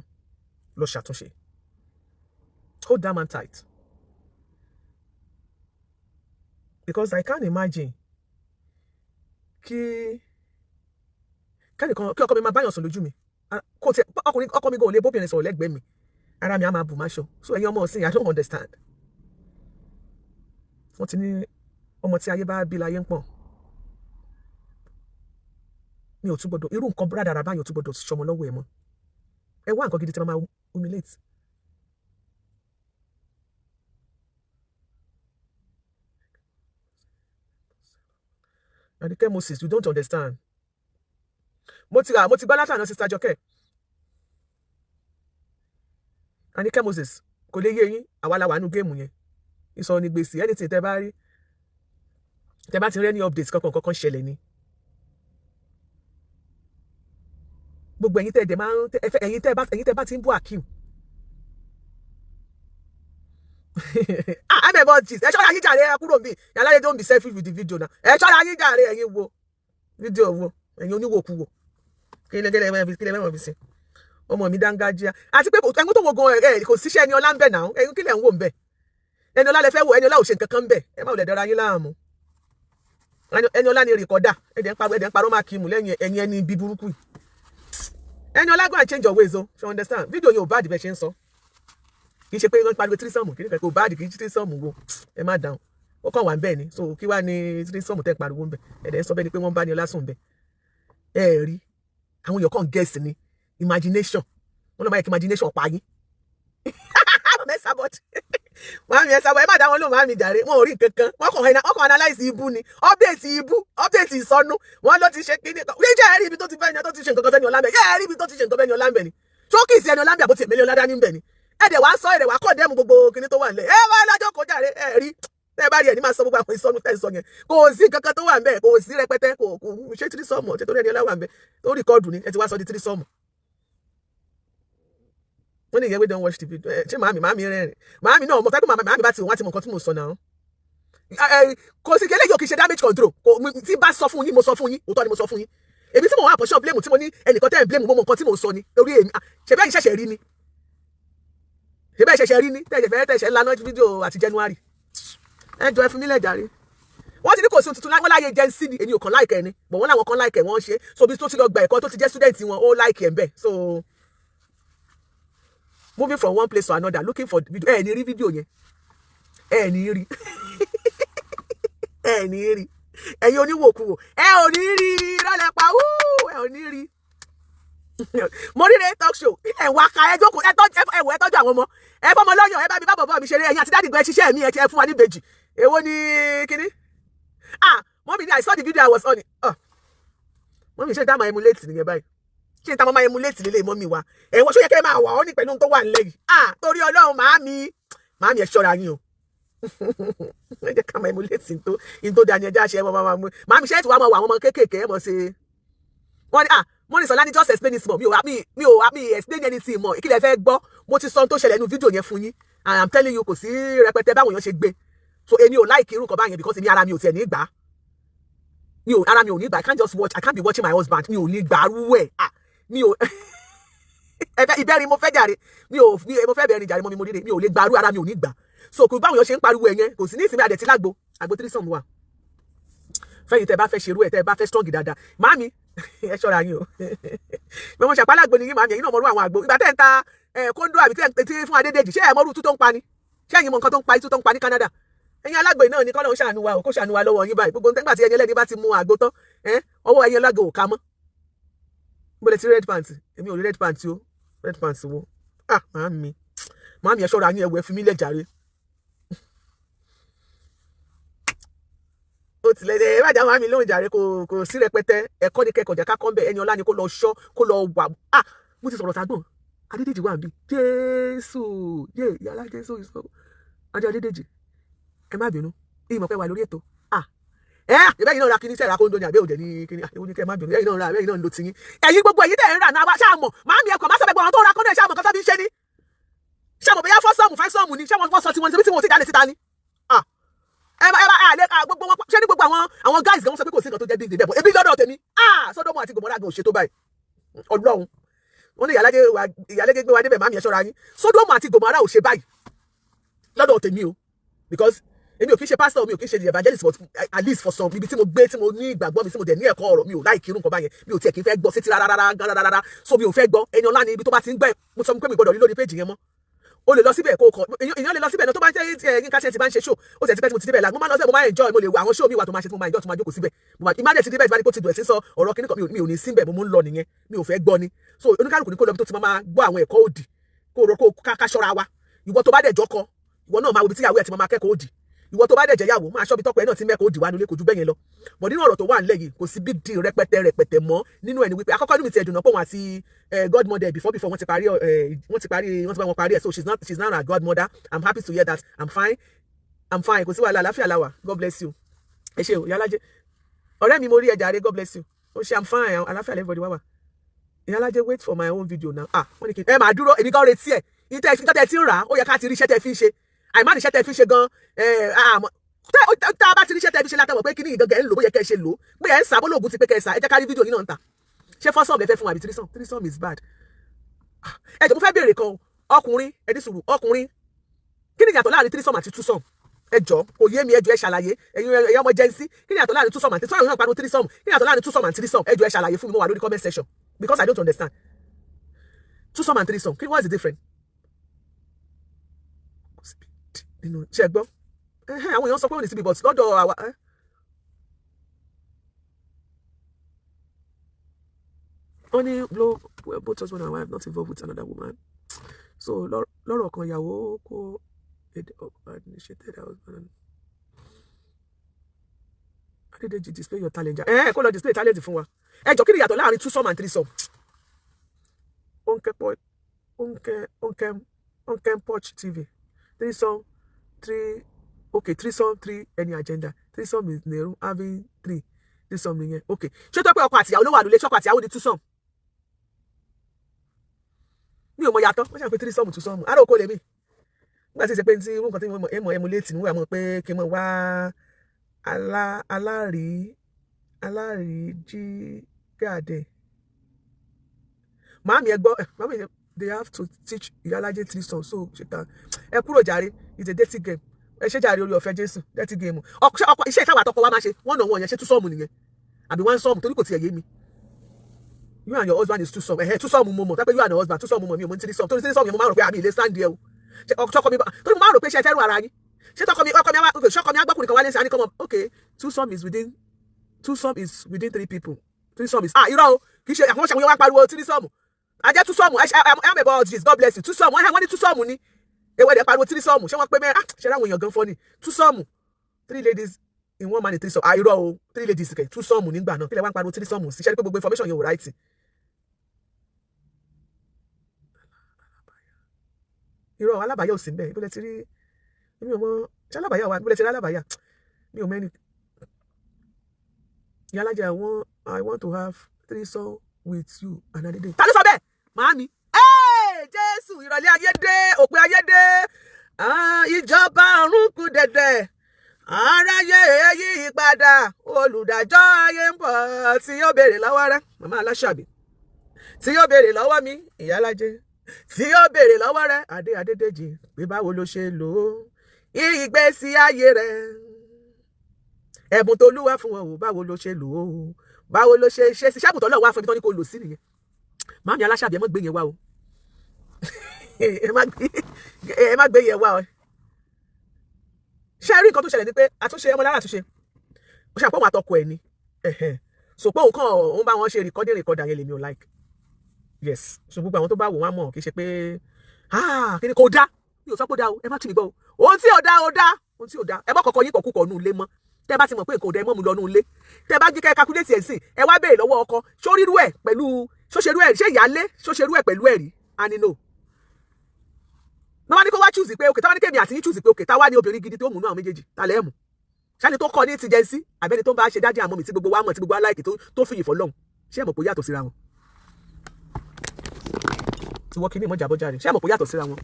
lọ ṣàtúnṣe hold that man tight because I can't imagine kí ọkọ mi máa báyọ̀ sùn lójú mi ọkọ mi gan ò lè bóbìnrin sọ̀rọ̀ lẹ́gbẹ̀ẹ́ mi ara mi á máa bù máṣọ so ẹ̀yin ọmọ ọ̀sìn I don't understand wọ́n ti ní ọmọ tí ayé bá bí láyé ń pọ̀n mi ò tún gbọdọ̀ irú nǹkan búrádàrà báyọ̀ tún gbọdọ̀ ṣọmọ lọ́wọ́ ẹ̀ mọ́ ẹ wá nǹkan gidi tí wọ́n máa humiliate. Àdìkẹ́ Moses you don't understand mo ti gbá látàná Sister Jọkẹ́ Àdìkẹ́ Moses kò lè yé yín àwa la wà nínú géèmù yẹn ìsọ̀rọ̀ ní gbèsè anything tẹ́ bá ti rí any update kankan ṣẹlẹ̀ ni gbogbo ẹ̀yin tẹ́ bá ti ń bú Akeem I'm about this ẹ ṣọ́ra yín jàre ẹ kúrò bí Iyalaje don't be selfish with the video now ẹ ṣọ́ra yín jàre ẹ̀yin wo fídíò wo ẹ̀yin oníwòkuwò kí lẹ́gẹ́lẹ́ mẹ́rin fi sí ọmọ mi dángájíá àti pé ẹ̀yin tó wo gan kò síṣẹ́ ẹni ọlá ń bẹ̀ náà ẹ̀yin kí lẹ̀ ń wò ń bẹ̀ ẹni ọlá lẹ fẹ́ wò ẹni ọlá ò ṣe nǹkan kan ń bẹ̀ ẹ má wò lẹ̀ dára yín láàmú ẹni ọlá ni rìkọ́dà ẹ̀dẹ̀ ń parọ́ máa kí mu lẹ́yìn ẹni ibi burúkú yìí ẹni ọlá go and change your ways o you understand fídíò yóò bá àdìbẹ̀ ṣe ń sọ kì í ṣe pé wọ́n pariwo tírísọ̀mù kì í kò bá àdì kì í tírísọ̀mù wo ẹ má dáhùn ó kàn wà ń bẹ̀ ni so kí wá ní tírísọ̀mù tẹ́ pariwo ń bẹ̀ ẹ̀dẹ̀ ń sọ bẹ́ẹ̀ ni pé wọ́n bá ní ọlá sùn bẹ̀ ẹ rí àwọn èèyàn kàn gẹ̀ẹ́sì ni imagination wọn lọ máa yẹ kí imagination pa yín mẹ́sàbọ̀tì màmí ẹ sábà ẹ má dá wọn lóhùn màmí jàre wọn ò rí nǹkan kan wọn kàn analyse ibu ni update ìsọnù wọn ló ti ṣe kíní kan wíjẹ́ ẹ̀rí ibi tó ti fẹ́ ni tó ti ṣe nǹkan kan fẹ́ ni ọ̀làǹbẹ̀ yẹ́ ẹ̀rí ibi tó ti ṣe nǹkan fẹ́ ni ọ̀làǹbẹ̀ ni ṣókìsì ẹni ọ̀làǹbẹ̀ àbótí èmi ọ̀làdá ní bẹ̀ ni ẹ̀dẹ̀ wá sọ ẹ̀dẹ̀ wá kọ́ dẹ́mu gbogbo kíní tó wà nílẹ̀ ẹ wá lájọ́ kó jàre ẹ̀rí tẹ́ bá rí ẹ̀ ní máa sọ gbogbo àwọn ìsọnù tẹ́ sọ yẹn kò sí nǹkan kan tó wà níbẹ̀ kò sí rẹpẹtẹ kò ṣe tírísọ́ọ̀mù ọ̀tẹ́ tó rí ẹni ọlá wà níbẹ̀ tó rìkọ́ọ̀dù ni ẹ ti wá sọ di tírísọ́ọ̀mù wọ́n ní ìyẹn wey don watch the video ṣé màámi rẹ́rìn màámi náà mo fẹ́ pé màámi bá ti wọ́n á ti mọ nǹkan tí mo sọ náà kò sí eléyìí ò kì í ṣe damage control tí bá sọ fún yín mo sọ fún yín òótọ́ ni mo sọ fún yín èmi tí mo wá àpọ̀ṣọ́ blame tí mo ní ẹnìkan tẹ́ ẹ̀ blame mo mọ nǹkan tí mo sọ ni lórí èmi ṣe bẹ́ẹ̀ ṣẹ̀ṣẹ̀ rí ni ṣe bẹ́ẹ̀ ṣẹ̀ṣẹ̀ rí ni tẹ̀ṣẹ̀ lánà fídíò àti January ẹ jọ ẹ fún mi lẹ́jà rí wọ́n ti ní kò sí tuntun wọ́n láyé Gen Z ni èmi ò kàn láìkẹ́ ẹni bọ̀ wọ́n láwọn kan láìkẹ́ wọ́n ṣe so bí tó ti lọ gba ẹ̀kọ́ tó ti jẹ́ student wọn ó láìkẹ́ ẹ̀ ń bẹ̀ so moving from one place to another looking for video ẹ ní rí fídíò yẹn ẹ ní rí ẹ ní rí ẹ̀yin oníwòkuwò ẹ ò ní rí lọ́lẹ̀ pa ẹ ò ní rí mo rí rẹ talk show ẹ wá ka ẹ jókòó ẹ tọ́jú àwọn ọmọ ẹ fọmọ lọ́yàn ẹ bá mi bá bọ̀bọ̀ mi ṣeré ẹ̀yin àti dáàdì gbọ́ ẹ ṣiṣẹ́ mi ẹ fún wa ní bèjì èwo ni kíní mọ́mí ni I saw the video I was on it mọ́mí ṣe ń tá máa emulate nìyẹn báyìí ṣe ń tá máa emulate lélẹ̀ mọ́mí wa ẹ̀wọ̀n ṣó yẹ kẹ́ máa wà ọ́ ní pẹ̀lú tó wà nílẹ̀ yìí torí Ọlọ́run màámi ẹ ṣọ́ra yín o ẹ jẹ́ ká máa emulate tó dání ẹjẹ́ àṣẹ màámi ṣe é tí wàá máa wà àwọn ọmọ kéékèèké ẹ̀ mọ̀ ṣe wọ́n ní Mọ́rìnsọ́lá ní just explain this more mi ò explain anything more ìkìlẹ̀ fẹ́ gbọ́ mo ti sọ ohun tó ṣẹlẹ̀ nínú fídíò yẹn fún yín and I'm telling you kò sí rẹpẹtẹ báwọn èèyàn ṣe gbé so èmi ò like irú nǹkan báyẹn because èmi ara mi ò tiẹ̀ ní gbà ara mi ò ní gbà I can't just watch I can't be watching my husband mi ò ní gbà rú ẹ̀ mi ò ìbẹ́rin mo fẹ́ jàre mo fẹ́ bẹ̀rin jàre mọ́ mi mo rí rè mi ò lè gbà rú ara mi ò ní gbà so kò báwọn èèyàn ṣe ń pariwo ẹ̀ yẹn kò sí ní ìsinmi àdẹ̀tí lágbo tírísàn wà fẹ́yìn tẹ́ bá fẹ́ ṣerú ẹ̀ tẹ́ bá fẹ́ strong dáadáa màámi ẹ ṣọ́ra yín o bí wọ́n ṣàpálágbó ni yín màámi ẹ̀yin náà mọ̀rú àwọn àgbo ìgbà tẹ́ ń ta kóńdó àbí tí fún Adédèjì ṣé ẹ̀ mọ́rú tú tó ń pa ni ṣé ẹ̀yin mọ nǹkan tó ń pa tú tó ń pa ní Canada ẹ̀yin alágbo náà ni kọ́lọ́ ń ṣàánú wa o kó ṣàánú wa lọ́wọ́ yín báyìí gbogbo nígbà tí ẹ̀yin ẹlẹ́ni bá ti mu àgbo tán ọwọ́ ẹ̀yin alágbo ò ká mọ́ bó lè ti red pant èmi ò rí red pant o red pant wo màámi ẹ ṣọ́ra yín ẹ̀wọ̀ ẹ fi mí lẹ̀ jàre ó tilẹ̀ ẹ má dá màámi lóhùn jàre kò sí rẹpẹtẹ ẹ̀kọ́ ní kẹ́kọ̀ọ́ jà ká kọ́ ń bẹ̀ ẹni ọlá ni kó lọ ṣọ́ kó lọ wà mo ti sọ̀rọ̀ ságbọ̀n Adédèjì wà níbí Jésù Iyalaje Jésù Adédèjì ẹ má bínú ìmọ̀ pé wà lórí ètò ìbẹ́ yìí náà ra kíní sẹ́ra kóńdó ní àbẹ́ òjẹ̀ ní kíní àbẹ́ oníkẹ́ má bínú ẹ̀yin náà ra àbẹ́ yìí náà ń lo tiyín ẹ̀yin gbogbo èyí tẹ̀ ń rà náà ṣáàmọ̀ màámi ẹ̀kọ́ má sọ̀bẹ̀ gbọ́ àwọn tó ra kóńdó ẹ̀ ṣáàmọ̀ kan tó fi ń ṣe ni ṣáàmọ̀ bóyá fọ́sọ̀mù fáìsọ̀mù ni ṣáàmọ̀ fọ́sọ̀ tiwọn níbi tí wọn ti dálé síta ni gbogbo wọn ṣé ní gbogbo àwọn guys gan sọ pé kò sí nǹkan tó jẹ́ big deal bẹ́ẹ̀ ebi lọ́dọ̀ tèmi Sódómù àti Gòmórà gan ò ṣe tó báyìí Ọlọ́run wọn ní Iyalaje gbé wa débẹ̀ màámi ẹ̀ ṣọ́ra yín Sódómù àti Gòmórà ò ṣe báyìí lọ́dọ̀ tèmi o because èmi ò kí ń ṣe pastor mi ò kí ń ṣe evangelist but at least for some ibi tí mo gbé tí mo ní ìgbàgbọ́ mi tí mo dẹ̀ ní ẹ̀kọ́ ọ̀rọ̀ mi ò láì kírun nǹkan báyẹn mi ò tiẹ̀ kí ń fẹ́ gbọ́ sétí rárá so mi ò fẹ́ gbọ́ ẹni ọlá ni ibi tó bá ti ń gbẹ́ mo sọ pé mi gbọ́dọ̀ rí lórí péjì yẹn mọ́ o lè lọ síbẹ̀ kó kọ èèyàn lè lọ síbẹ̀ náà tó bá jẹ́ yín ká ṣe ti bá ń ṣe show ó tẹ̀ tí pẹ́ tí mo ti débẹ̀ la mo máa lọ síbẹ̀ mo máa enjoy mo lè wo àwọn show mi wà tó máa ṣe tí mo máa enjoy tó máa jókòó síbẹ̀ ìmáàdẹ̀ ti débẹ̀ tí bá ní kó ti dùn ẹ̀ sí sọ ọ̀rọ̀ kíní kan mi ò ní síbẹ̀ mo ń lọ nìyẹn mi ò fẹ́ gbọ́ ni so oníkálùkù ní kó lọ bí tó ti máa gbọ́ àwọn ẹ̀kọ́ òdì kó ká ṣọ́ra wa ìwọ tó bá dẹ̀ jọkọ ìwọ náà máa wo ibi tí ìyàwó ẹ̀ ti máa kẹ́kọ̀ọ́ òdì ìwọ tó bá dẹ̀ jẹ́yàwó máa ṣọ́bi tọ́pọ̀ ẹ̀ náà ti mẹ́kọ̀ọ́ òdì wá nílé kò ju bẹ́yẹn lọ bọ̀ nínú ọ̀rọ̀ tó wà nílẹ̀ yìí kò sí big deal rẹpẹtẹ mọ́ nínú ẹni wípé àkọ́kọ́ ní mi ti ẹ̀dùn náà pọ̀ wọn àti godmother before wọ́n ti bá wọn parí ẹ̀ so she's not a godmother I'm happy to hear that I'm fine kò sí wàhálà àláfíà láwà God bless you ẹ ṣé o Iyalaje ọ̀rẹ́ mi mo rí ẹ jàre God bless you ó ṣe I'm fine àláfíà everybody wà Iyalaje wait for my own video now wọ́n ní kí ẹ máa dúró èmi kan retí ẹ̀ ìtẹ́ ti ń rà ó yẹ ká ti rí iṣẹ́ tẹ́ fi ń ṣe àìmá níṣẹ́ tẹ́ fi ń ṣe gan tá a bá ti ríṣẹ́ tẹ́ fi ṣe látàwọn pé kí ní ìgangan ẹ̀ ń lò bóyá kẹ́ ẹ ṣe lò bóyá ẹ̀ ń sàbó lóògùn ti pé kẹ́ ẹ sà ẹ jẹ́ ká rí fídíò yìí náà ń ta ṣé fọ́sọ̀m lẹ fẹ́ fún wa àbí tírísọ̀m is bad ẹ jẹ́ mo fẹ́ béèrè kan ọkùnrin ẹni sùúrù ọkùnrin kí ni ìyàtọ̀ láàrin tírísọ̀m àti túsọ̀m ẹ jọ̀ọ́ kò yé mi ẹ jọ̀ọ́ ẹ ṣàlàyé ẹ̀yin ọmọ jẹ́nsí kí ni ìyàtọ̀ láàrin túsọ̀m àti tírísọ̀m náà panu tírísọ̀m kí ni ìyàtọ̀ láàrin túsọ̀m àti tírísọ̀m ẹ jọ̀ọ́ ẹ ṣàlàyé fún mi mo wà lórí comment section because I don't understand túsọ̀m and tírísọ̀m kí ni what's the difference ṣe gbọ́ àwọn èèyàn sọ pé ó ní síbi but lọ́dọ̀ àwa only both husband and wife not involved with another woman so lọ́rọ̀ kan ìyàwó kó initiated husband Adédèjì display your talent kó lọ display talent fún wa ẹ jọ kí ni ìyàtọ̀ láàrin twosome and threesome onkem Poch TV threesome 3 okay threesome 3 any agenda threesome is Nehru having 3 threesome nìyẹn okay ṣé tó pé ọkọ àti ìyàwó ló wà nílé ṣọkọ àti ìyàwó ní twosome mi ò mọ yàtọ̀ wọ́n ṣe pé threesome twosome àrò kò lè mí nígbà tí ṣe pé tí irú nǹkan tí mo emulate níwà mọ̀ pé kí n mọ̀ wá Aláríjígàdé. Mommy, they have to teach Iyalaje 3 songs so she can. Ẹ kúrò jàre, it's a dirty game. Ẹ ṣe jàre orí ọ̀fẹ́ Jésù, dirty game. Ọkọ iṣẹ́ ìtawà àtọkọ wa máa ṣe, one on one yẹn ṣe 2 sọ́ọ̀mù nìyẹn. Àbí 1 sọ́ọ̀mù torí kò tiẹ̀ yé mi. You and your husband is 2 sọ́ọ̀mù. 2 sọ́ọ̀mù mo mọ̀. Tàbí you and your husband 2 sọ́ọ̀mù mo mi ò mọ̀ 3 sọ́ọ̀mù. Torí 3 sọ́ọ̀mù yẹn mo máa rò pé àmì ilé stand there o. Tọkọ mi torí mo máa rò pé ṣe ẹ fẹ́ rú ara yín. Ṣé ọkọ mi agbọ́kùnrin kan wálé sí àní come up. Okay, 2 sọ́ọ̀mù is within 3 people. 3 sọ́ọ̀mù is irọ́ o. Kì í ṣe àwọn ṣàwọn yẹn wá pariwo 3 sọ́ọ̀mù. Ajẹ́ 2 sọ́ọ̀mù. I'm about this. God bless you. 2 sọ́ọ̀mù. Wọ́n ní 2 sọ́ọ̀mù ni. Ewé dẹ̀ pariwo 3 sọ́ọ̀mù. Ṣé wọ́n pé mẹ́rin? Ṣé ráwọn èèyàn gan fọ́ ni? 2 sọ́ọ̀mù. 3 ladies in 1 man in 3 sọ́ọ̀mù. Irọ́ o. 3 ladies kẹ̀ 2 sọ́ọ̀mù nígbà náà. Kí lẹ wá ń pariwo 3 sọ́ọ̀mù sí? Ṣé rí pé gbogbo information yẹn ò right? Irọ́ alábàáyà ò sí ńbẹ̀. Ibo lẹ ti rí? Èmi ò mọ̀. Ṣé alábàáyà wà? Ibo lẹ ti rí alábàáyà? Mi ò mẹ́ni. Iyalaje, I want to have 3 songs with you and Adede. Ta ló sọ bẹ́ẹ̀? Màámi. Jésù, ìrọ̀lẹ́ ayé dé, òpin ayé dé. Ìjọba ọ̀run kù dẹ̀dẹ̀. Aráyé yí padà. Olùdájọ́ ayé ń bọ̀ tí yóò béèrè lọ́wọ́ rẹ̀. Màmá Aláṣàbí. Tí yóò béèrè lọ́wọ́ mi, Iyalaje. Tí yóò béèrè lọ́wọ́ rẹ̀, Adédèjì. Pé báwo ló ṣe lò ó? Ìgbésí ayé rẹ̀. Ẹ̀bùn tó Olúwa fún wọn o, báwo ló ṣe lò ó? Báwo ló ṣe ṣe sí ṣàbùtọ̀ Ọlọ́run wá fún ibi tó ní kó lò sí nìyẹn. Màámi Aláṣàbí ẹ má gbé yẹn wá o. Ẹ má gbé yẹn wá o. Ṣé rí nǹkan tó ṣẹlẹ̀ ni pé àtúnṣe ọmọ lára àtúnṣe. Ó ṣàpọ̀ wọn àtọkọ ẹ̀ ni. So pé òun bá wọn ṣe recording yẹn lèmi ò like. Yes. So gbogbo àwọn tó bá wò wọ́n mọ̀ kì í ṣe pé kí ni kò dá. Mi ò sọ pé ó dá o. Ẹ má tún mi gbọ́ o. Ohun tí ò dá ó dá. Ohun tí ò dá. Ẹ má kọ́kọ́ yín kọ̀kúkọ̀ nù ilé mọ́. Tẹ́ bá ti mọ̀ pé nǹkan ò dá ẹ mọ́ mu lọ nù ilé. Tẹ́ bá jí kẹ́ calculate ẹ̀ sí. Ẹ wá béèrè lọ́wọ́ ọkọ. Ṣó rírú ẹ̀ pẹ̀lú ṣó ṣerú ẹ̀ ṣé ìyálé ṣó ṣerú ẹ̀ pẹ̀lú ẹ̀rí? Ani no. Wọ́n ní kó wá choose pé okay, táwọn ní kémi àti yín choose pé okay, táwa ní obìnrin gidi tó mú náà méjèèjì. Ta lẹ́ mú. Ṣáni tó kọ́ ní ti jẹ́ sí, àbẹ́ni tó ń bá ṣe dájú àmọ́ mi tí gbogbo wa mọ̀ tí gbogbo wa like tó fìyìn fọ́lọ́hun. Ṣé ẹ mọ̀ pé ó yàtọ̀ síra wọn? Tí wọ́n kí ní ìmọ̀ ìjàbọ̀ jáde. Ṣé ẹ mọ̀ pé ó yàtọ̀ síra wọn?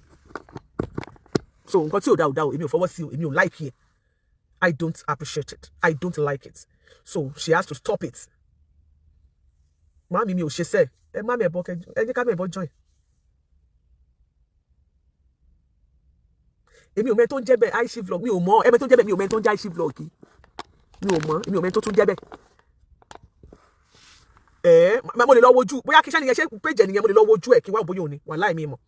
So nǹkan tí ò dá o, èmi ò fọwọ́ sí o, èmi ò like it. I don't appreciate it. I don't like it. So she has to stop it. Màámi mi ò ṣe sẹ́. Ẹ má mẹ́bọ ẹ ní ká mẹ́bọ join. Èmi ò mẹ́ tó ń jẹ́ bẹ́ẹ̀ Aishi vlog mi ò mọ̀. Ẹ mẹ́ tó ń jẹ́ bẹ́ẹ̀ mi ò mẹ́ tó ń jẹ́ Aishi vlog yìí. Mi ò mọ̀. Èmi ò mẹ́ tó tún jẹ́ bẹ́ẹ̀. Mo lè lọ wojú. Bóyá kí sẹ́ni yẹn ṣe page nìyẹn mo lè lọ wojú ẹ̀ kí wá bóyá òní. Wàláhì mi mọ̀.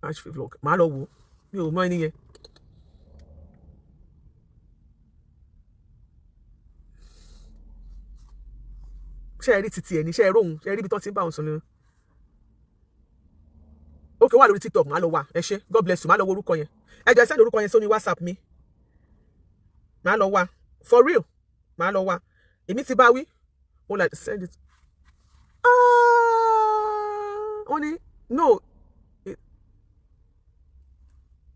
Aishi vlog. Màá lọ wo. Mi ò mọ̀ ẹni yẹn. Ṣé ẹ rí títí ẹ̀ ní ṣé ẹ róhun ṣé ẹ rí ibi tó ti ń bá òun sùn lẹ́nu. Okay, wà lórí TikTok màá lọ wà ẹ ṣé God bless you màá lọ wo orúkọ yẹn. Ẹ jọ̀ọ́ send orúkọ yẹn sórí WhatsApp mi. Màá lọ wà for real màá lọ wà. Èmi ti bá wí. Wọ́n like send it. Wọ́n ní no.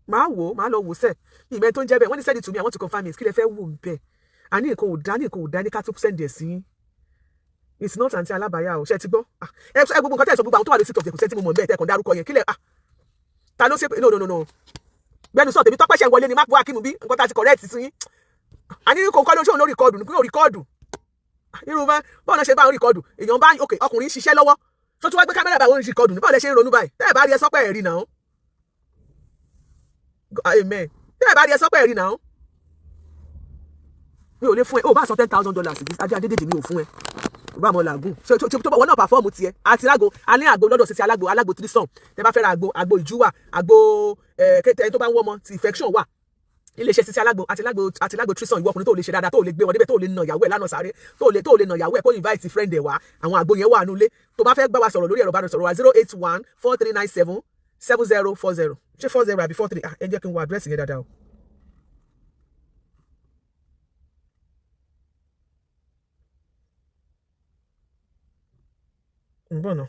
Màá lọ wò sẹ́. Ìmẹ́ tó ń jẹ́ bẹ́ẹ̀ wọ́n ní send it to me I want to confirm it. Kí lẹ fẹ́ wò ń bẹ̀? Àní nǹkan ò dá ní ká tó send ẹ̀ sí. It's not anti alábàáyà o ṣe ti gbọ́. Ẹ gbogbo nǹkan tẹ́ sọ gbogbo àwọn tó wà lórí TikTok kò sẹ́ tí mo mọ̀ bẹ́ẹ̀ tẹ́ kàn dárúkọ yẹn kílẹ̀ ta ló ṣe pé no. Bẹ́ẹ̀ni sọ tèmi tọ́pẹ́ ṣe wọlé ni má bọ́ akínú bí nǹkan tá ti correct sí yín. Àní kò kọ́ ló ṣóun ló rìkọ́ọ̀dù ní kò rìkọ́ọ̀dù. Irú báwọn náà ṣe bá ń rìkọ́ọ̀dù èèyàn bá okay ọkùnrin ń ṣiṣẹ́ lọ́wọ́ tó tún wá gbé kámẹ́rà bá wọn rìkọ́ọ̀dù ní báwo lẹ ṣe ń ronú báyìí tẹ́ ẹ̀ bá rí ẹ sọ́pẹ́ ẹ̀rí náà. Amen. Tẹ́ ẹ̀ bá rí ẹ sọ́pẹ́ ẹ̀rí náà. Mi ò lè fún ẹ ó bá sọ $10,000 Adédèjì mi ò fún ẹ. Bá mọ làágùn so wọn náà pàfọ́ọ̀mù tiẹ̀ àti lágbo alẹ́ àgbo lọ́dọ̀ Sisi Alagbo 3 song tẹ bá fẹ́ ra àgbo ìjú wà àgbo kéte tó bá ń wọ́ ọmọ ti infection wà iléeṣẹ́ Sisi Alagbo àti lágbo 3 song ìwọ ọkùnrin tó lè ṣe dáadáa tó lè gbé wọn débẹ̀ tó lè nà ìyàwó ẹ̀ lánàá sáré tó lè nà ìyàwó ẹ̀ kó invite friend ẹ̀ wá àwọn àgbo yẹn wà nulẹ̀ tó bá fẹ́ bá wa sọ̀rọ̀ lórí ẹ̀rọ ìbánisọ̀rọ̀ wa 08143977040 ṣé 40 àbí 43 ẹ jẹ́ kí n wo àdírẹ́sì yẹn dáadáa o. Bueno.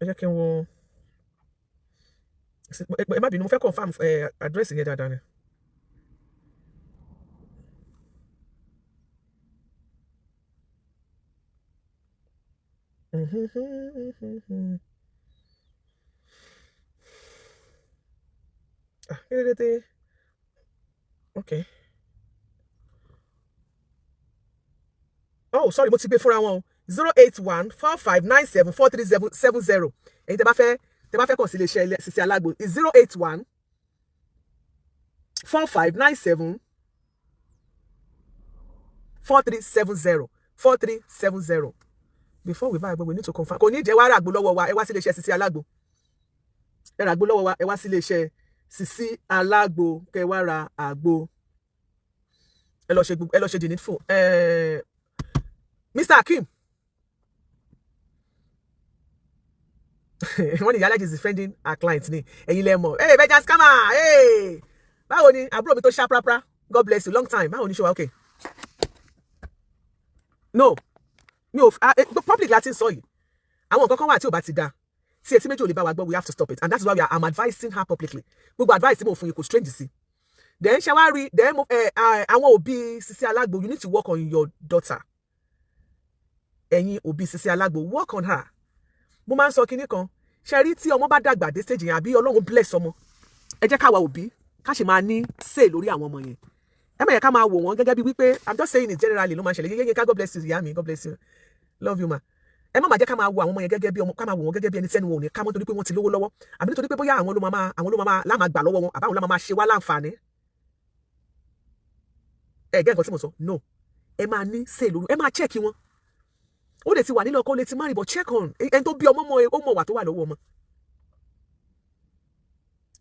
Ẹ jẹ́ kí n wo ẹ má bínú mo fẹ́ confirm address yẹn dáadáa ni. Okay. Oh, sorry, mo ti gbé fúnra wọn. 08145974370. Ẹ̀yin tẹ́ bá fẹ́ kàn sí iléeṣẹ́ Sisi Alagbo. 08145974370. Before we buy, but we need to confirm. Kò ní jẹ́ wá ràgbó lọ́wọ́ wa, ẹ wá sí iléeṣẹ́ Sisi Alagbo. Ẹ ràgbó lọ́wọ́ wa, ẹ wá sí iléeṣẹ́ Sisi Alagbo, kẹ́ wá ra àgbo. Ẹ lọ ṣe the needful. Mr. Akim. When Iyalaje is defending our clients ni, ẹ̀yin lẹ mọ̀. Hey, Vegas scammer. Hey. Báwo ni? Àbúrò mi tó ṣá prapra. God bless you. Long time. Báwo ni ṣe wà? Okay. No. Public láti sọ yìí. Àwọn nǹkan kan wà tí ò bá ti dá. Tí etí méjì ò lè bá wa gbọ́, we have to stop it. And that's why I'm advising her publicly. Gbogbo advice tí mo fún yín kò strange sí. Then ṣàwárí, then àwọn òbí Sisi Alagbo, you need to work on your daughter. Ẹ̀yin òbí Sisi Alagbo, work on her. Mo máa ń sọ kinní kan. Ṣé rí tí ọmọ bá dàgbà dé stage yẹn àbí Ọlọ́run bless ọmọ. Ẹ jẹ́ ká wa òbí ká ṣe máa ní say lórí àwọn ọmọ yẹn. Ẹ má yẹ ká máa wò wọ́n gẹ́gẹ́ bí wípé I'm just saying it generally ló máa ṣẹlẹ̀. Yeye ká God bless you ìyá mi, God bless you. Love you ma. Ẹ má jẹ́ ká máa wo àwọn ọmọ yẹn gẹ́gẹ́ bí ọmọ, ká máa wò wọ́n gẹ́gẹ́ bí ẹni tẹ́nu wọn ò ní ká mọ́ torí pé wọ́n ti lówó lọ́wọ́. Àbí nítorí pé bóyá àwọn ló máa láma gbà lọ́wọ́ wọn, àbáwọn láma ṣe wá láǹfààní. Ẹ gẹ́ nǹkan tí mo sọ. No. Ẹ máa ní say lórí. Ẹ máa check wọn. Ó lè ti wà nínú ọkọ, ó lè ti marry, but check on. Ẹni tó bí ọmọ mọ̀, ó mọ̀ wà tó wà lọ́wọ́ ọmọ.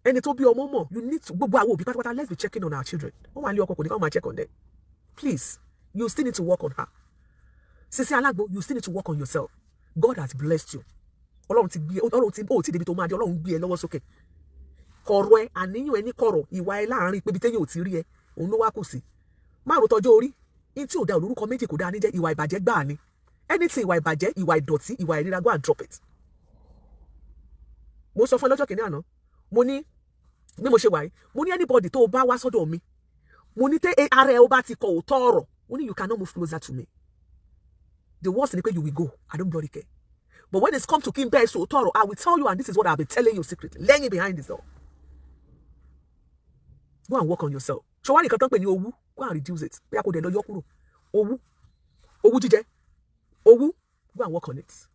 Ẹni tó bí ọmọ mọ̀, you need to gbogbo àwọn òbí pátápátá, let's be checking on our children. Wọ́n wà ní ọkọ kò ní ká máa check on them. Please, you still need to work on her. Sisi Alagbo, you still need to work on yourself. God has blessed you. Ọlọ́run ti débi tó máa dé, Ọlọ́run gbé ẹ lọ́wọ́ sókè. Kọ̀rọ̀ ẹ, àníyàn ẹ ní kọ̀rọ̀, ìwà ẹ láàárín pé bí téyàn ò ti rí ẹ, òun ló wá kù sí. Má ro tọjọ́ orí, in tí ò dá olórúkọ méjì kò dá ní jẹ́ ìwà ìbàjẹ́ gbáà ni. Anything ìwà ìbàjẹ́, ìwà ìdọ̀tí, ìwà ìríra, go and drop it. Mo sọ fún ẹ lọ́jọ́ kìíní àná, mo ní bí mo ṣe wà yìí, mo ní anybody tó bá wá sọ́dọ̀ mi, mo ní tẹ́ ara ẹ ó bá ti kọ òótọ́ ọ̀rọ̀, mo ní you cannot move closer to me. The worst ni pé you will go, I don't bloody care. But when it's come to kí n bẹ́ẹ̀ sọ òótọ́ ọ̀rọ̀, I will tell you and this is what I've been telling you secretly, lẹ́yìn behind this door. Go and work on yourself. Ṣọwá nìkan tán pè ní owú, go and reduce it. Bí a kò dẹ̀ lọ yọ kúrò. Owú jíjẹ. Owú, go and work on it.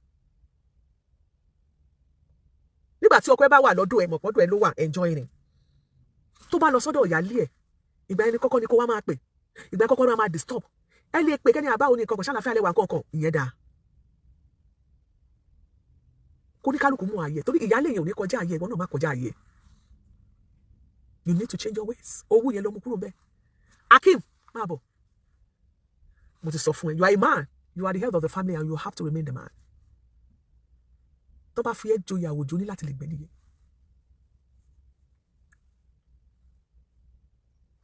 Nígbà tí ọkọ ẹ bá wà lọ́dọ̀ ẹ, mọ̀pọ̀dọ̀ ẹ ló wà enjoying it. Tó bá lọ sọ́dọ̀ ìyálé ẹ̀, ìgbà ẹni kọ́kọ́ ni kó wá máa pè. Ìgbà kọ́kọ́ ni máa disturb. Ẹ lè pè kẹ́ni àbáwo ni kankan ṣàlàfíà lẹ́wà kankan, ìyẹn dáa. Kó ní kálukú mú ààyè, torí ìyálé yẹn ò ní kọjá ààyè, ìwọ náà má kọjá ààyè. You need to change your ways. Owó yẹn ló mú kúrò bẹ́ẹ̀. Akim, máa bọ̀. Mo ti sọ fún ẹ, you are a man. You are the head of the family and you have to remain the man. Tó bá fi ẹ́ joyè àwòjọ ní láti lè gbẹ́ nìyẹn.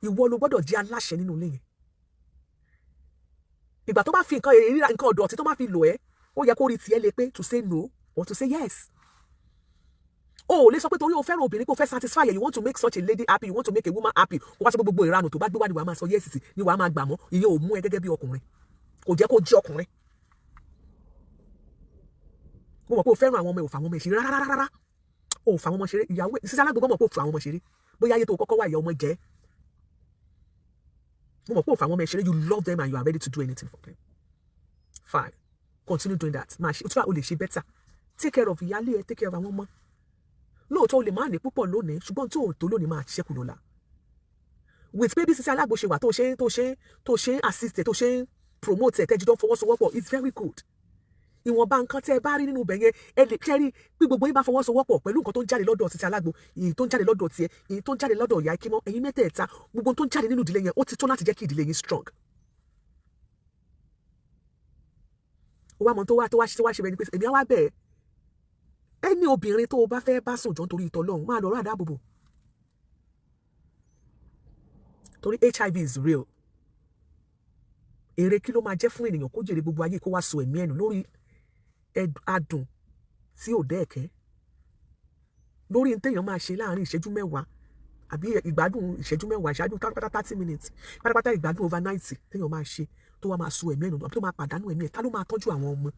Ìwọ ló gbọ́dọ̀ jẹ́ aláṣẹ nínú ilé yẹn. Ìgbà tó bá fi nǹkan ìríra nǹkan ọ̀dọ̀ tí tó bá fi lò ẹ́, ó yẹ kó rí tiẹ̀ lé pé to say no or to say yes. O lè sọ pé torí o fẹ́ràn obìnrin kó fẹ́ satisfy you want to make such a lady happy, you want to make a woman happy. Ó wá sọ gbogbo ìranù tó bá gbé wá ni wàá máa sọ yes sí ni wàá máa gbà mọ́. Ìyẹn ò mú ẹ gẹ́gẹ́ bí ọkùnrin. Kò jẹ́ kó jẹ́ ọkùnrin. Mo mọ̀ pé o fẹ́ràn àwọn ọmọ ẹ̀, ò fà àwọn ọmọ ẹ̀ ṣeré rárá. O fà àwọn ọmọ ṣeré. Ìyàwó Sisi Alagbo mọ̀ pé o fà àwọn ọmọ ṣeré. Bóyá ayé tó kọ́kọ́ wà ìyá ọmọ jẹ́. Mo mọ̀ pé o fà àwọn ọmọ ẹ̀ ṣeré, you love them and you are ready to do anything for them. Fine. Continue doing that. Máa ṣe, o lè ṣe better. Take care of ìyálé ẹ, take care of àwọn ọmọ. Lóòótọ́ o lè máa ní púpọ̀ lónìí, ṣùgbọ́n tó lónìí máa ṣiṣẹ́ kù lọ́la. With baby Sisi Alagbo ṣe wà tó ṣe assist ẹ, tó ṣe promote ẹ, tẹ́jú tó fọwọ́sowọ́pọ̀, it's very good. Ìwọ̀nba nǹkan tẹ́ ẹ bá rí nínú ibẹ̀ yẹn, ẹ lè kẹ́rí bí gbogbo yín bá fọwọ́sowọ́pọ̀ pẹ̀lú nǹkan tó ń jáde lọ́dọ̀ Sisi Alagbo, èyí tó ń jáde lọ́dọ̀ tiẹ̀, èyí tó ń jáde lọ́dọ̀ ìyá Ikímọ́, ẹ̀yin mẹ́tẹ̀ẹ̀ta, gbogbo tó ń jáde nínú ìdílé yẹn, ó ti tó láti jẹ́ kí ìdílé yín strong. Ó wá mọ̀ tó wá ṣe bẹ́ẹ̀ ni pé èmi á wá bẹ́ẹ̀. Ẹni obìnrin tó o bá fẹ́ bá sùn jọ nítorí ìtọ́lọ́run máa lọ rà dáàbòbò. Torí HIV is real. Èrè kí ló máa jẹ́ fún ènìyàn kó jèrè gbogbo ayé kó wá so ẹ̀mí ẹnu lórí adùn tí ò dẹ́ẹ̀kẹ́. Lórí téèyàn máa ṣe láàrin ìṣẹ́jú mẹ́wàá àbí ìgbádùn ìṣẹ́jú mẹ́wàá ìṣáájú pátápátá 30 minutes pátápátá ìgbádùn over 90 téèyàn máa ṣe tó wá máa so ẹ̀mí ẹnu tó máa pàdánù ẹ̀mí ẹ̀, ta ló máa tọ́jú àwọn ọmọ?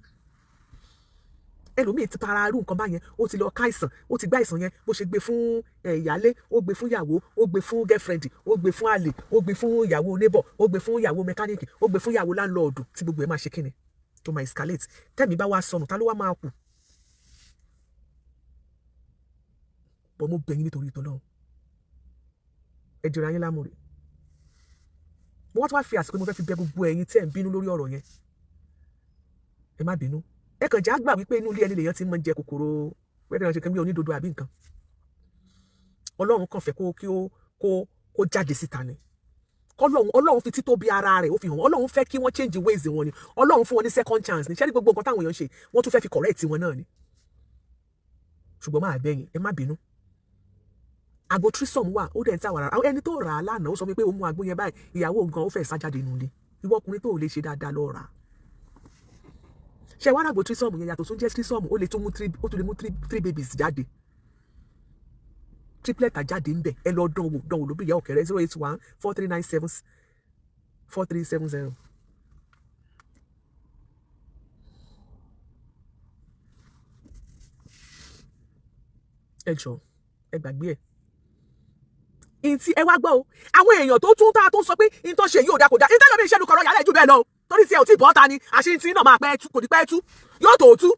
ẹlòmíì ti para irú nǹkan báyẹn ó ti lọ ká àìsàn ó ti gbá àìsàn yẹn bó ṣe gbé fún ìyálé ó gbé fún ìyàwó ó gbé fún girlfriend ó gbé fún àlè ó gbé fún ìyàwó neighbor ó gbé fún ìyàwó mẹkáníìkì ó gbé fún ìyàwó láńlọ́ọ̀dù tí gbogbo ẹ̀ máa ṣe kíni tó máa escalate tẹ́mi bá wá sọnù ta ló wá máa kù. bọ́ mo bẹ̀yìn nítorí ìtọ́lọ́run ẹ jìra yín lámùrè mo wá tó wá fi àsìkò mo fẹ́ fi bẹ gbogbo ẹ̀yin tẹ́ ń bínú lórí ọ̀rọ̀ yẹn ẹ má bínú ẹ kàn já gbà wípé inú ilé ẹni lèèyàn ti máa ń jẹ kòkòrò wẹ́rẹ́ náà ṣe kàn bí onídodo àbí nǹkan ọlọ́run kàn fẹ́ kó jáde síta ni ọlọ́run fi títóbi ara rẹ̀ ó fi hàn ọlọ́run fẹ́ kí wọ́n change ways wọn ni ọlọ́run fún wọn ní second chance ni ṣé ní gbogbo nǹkan táwọn èèyàn ṣe wọ́n tún fẹ́ fi correct wọn náà ni ṣùgbọ́n máa bẹ̀yìn ẹ má bínú àgbo trisom wà ó dẹ̀ ń tàwọn ara ẹni tó rà á lánàá ó sọ pé ó mú àgbo yẹn báyìí ìyàwó gan ó fẹ́ sá jáde nulẹ̀ ìwọ ọkùnrin tó lè ṣe dáadáa lọ rà á ṣe wá àgbo trisom yẹn yàtọ̀ tó jẹ́ trisom ó lè tún mú three babies jáde triplet jáde ń bẹ̀ ẹ lọ dánwò ló bí ìyá ọ̀kẹ́rẹ́ 081 4397 4370. ẹ jọ ẹ gbàgbé ẹ ìtì ẹ wá gbọ́ o àwọn èèyàn tó tún tá a tó sọ pé ní tó ṣe yóò dá kò dá ní tẹ́lẹ̀ bí iṣẹ́ lu kọ̀rọ̀ yàrá ìjú bẹ́ẹ̀ lọ torí tí ẹ ò tí bọ́ ta ni àṣírí tí náà máa pẹ́ tú kò ní pẹ́ tú yóò tó tú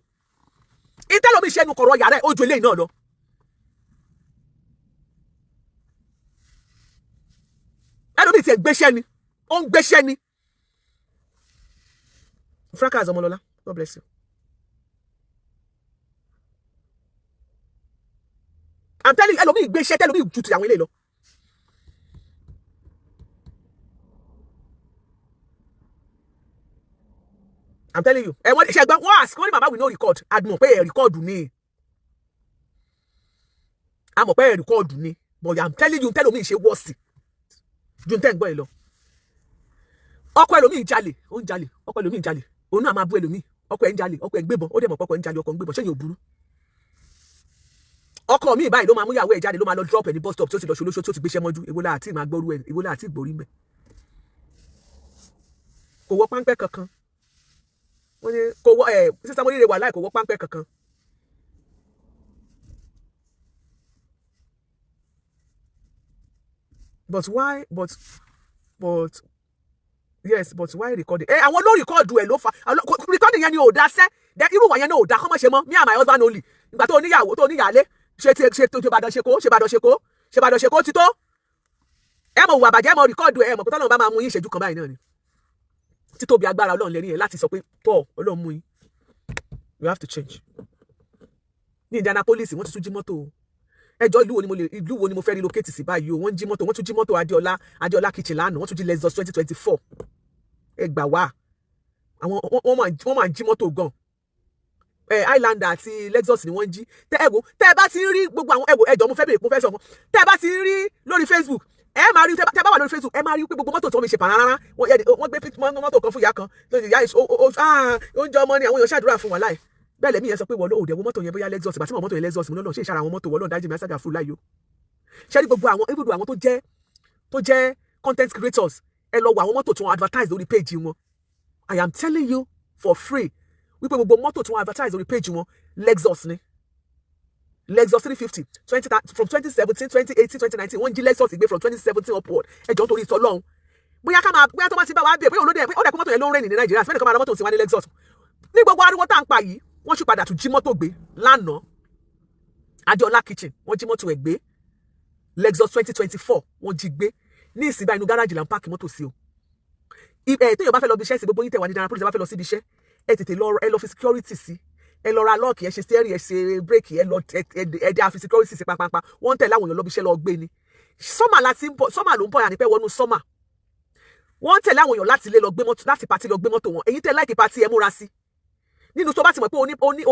ní tẹ́lẹ̀ bí iṣẹ́ lu kọ̀rọ̀ yàrá ojú eléyìí náà lọ. ẹlòmíì tí ẹ gbéṣẹ́ ni ó ń gbéṣẹ́ ni. Frankas Ọmọlọ́lá, God bless you. I'm telling you ẹlòmíì gbéṣẹ́ tẹ́lòmíì ju ti àwọn eléyìí lọ. I'm telling you. Wọ́n ṣe gbọ́n wọ́n ask wọ́n ní màmá we no record. Àmọ̀ pé ẹ̀ record ni. Àmọ̀ pé ẹ̀ record ni. But I'm telling you tẹ́lòmíì ṣe wọ́ọ̀sì. Ju tẹ́ ń gbọ́ ẹ lọ. Ọkọ ẹlòmíì jalè, ó ń jalè, ọkọ ẹlòmíì jalè. Òun náà máa bú ẹlòmíì. Ọkọ ẹ̀ ń jalè, ọkọ ẹ̀ ń gbébọn. Ó dẹ̀ mọ̀ pé ọkọ ẹ̀ ń jalè, ọkọ ń gbébọn. Ṣé yẹn ò burú? Ọkọ mi báyìí ló máa mú ìyàwó ẹ̀ jáde ló máa lọ drop ẹ̀ ní bus stop tí ó ti lọ ṣolóṣó tí ó ti gbéṣẹ́ mọ́jú. Èwo la àti máa gbọ́rú ẹ̀, èwo la àti ìgbórí mẹ́. Kò wọ páńpẹ́ kankan. Wọ́n ní kò wọ sísá mo nílé wà láì kò wọ páńpẹ́ kankan. But why yes but why recording àwọn ló record ẹ̀ ló fa recording yẹn ni ò dá sẹ́ irú wà yẹn ni ò dá kọ́mọ́ ṣe mọ́ me and my husband only ìgbà tó níyàwó tó níyàlé ṣe tó Ìbàdàn ṣekó ti tó ẹ mọ̀ wà bàjẹ́ mọ̀ record ẹ̀ mọ̀ pé tọ́lọ́run bá máa mú yín ìṣẹ́jú kan báyìí náà ni títóbi agbára Ọlọ́run lẹ́rìn yẹn láti sọ pé tọ́ Ọlọ́run mú yín you have to change. Ní Indianapolis wọ́n ti tún jí mọ́tò ẹjọ́ ìlú wo ni mo fẹ́ relocate sí báyìí o wọ́n jí mọ́tò wọ́n tún jí mọ́tò Adéọlá kitchen lánàá wọ́n tún jí Lexus 2024 ẹ gbà wá àwọn wọ́n máa jí mọ́tò gan Highlander àti Lexus ni wọ́n jí tẹ́ ẹ bá ti ń rí gbogbo àwọn ẹjọ́ mo fẹ́ bèèrè mo fẹ́ sọ fún tẹ́ ẹ bá ti ń rí lórí Facebook ẹ máa rí tẹ́ bá wà lórí Facebook ẹ máa rí pé gbogbo mọ́tò tí wọ́n mi ṣe pàrọ̀ wọ́n gbé mọ́tò kan fún ìyá kan oúnjẹ ọmọ ni àwọn èèyàn ṣàdúrà fún wọn láì bẹ́ẹ̀ lẹ́mí yẹn sọ pé wọ́n òde wo mọ́tò yẹn bóyá Lexus ìbátí mọ́tò yẹn Lexus mi lọ́nà ṣe ìṣàrà àwọn mọ́tò wọ́n dájú mi àṣàjà fún láyò ṣé ní gbogbo àwọn ibùdó àwọn tó jẹ́ content creators ẹ lọ wọ àwọn mọ́tò tí wọ́n advertise lórí page wọn I am telling you for free wípé gbogbo mọ́tò tí wọ́n advertise lórí page wọn Lexus ni Lexus 350 from 2017 2018 2019 wọ́n jí Lexus ìgbé from 2017 upward ẹjọ́ torí ìtọ́lọ́hún bóyá tó bá ti bá wa bẹ̀ bóyá olóde ẹ̀ ó dẹ̀ kó mọ́tò yẹn ló ń rìn ní Nàìjíríà fẹ́ẹ́ nìkan máa ra mọ́tò tí wọ́n ní Lexus ní gbogbo ariwo tá à ń pa yìí wọ́n sì padà tún jí mọ́tò gbé lánàá Adéọlá kitchen wọ́n jí mọ́tò ẹ̀ gbé Lexus 2024 wọ́n jí gbé ní ìsìn báyìí inú gáràjì là ń páàkì mọ́tò sí o téèyàn bá fẹ́ lọ bí iṣẹ́ sí gbogbo yín tẹ̀wá ní Indianapolis ẹ bá fẹ́ lọ síbi iṣẹ́ ẹ tètè lọ fi security sí ẹ lọ ra lọ́ọ̀kì ẹ ṣe steering ẹ ṣe bírèkì ẹ dá fi security sí pápápá wọ́n ń tẹ̀lé àwọn èèyàn lọ bí iṣẹ́ lọ gbé ni sọ́mà ló ń bọ̀ yà ní pẹ́ wọnú sọ́mà wọ́n ń tẹ̀lé àwọn èèyàn láti ilé lọ gbé mọ́tò láti pàtí lọ gbé mọ́tò wọn èyí tẹ̀ láìkí pàtí ẹ múra sí nínú tó bá ti mọ̀ pé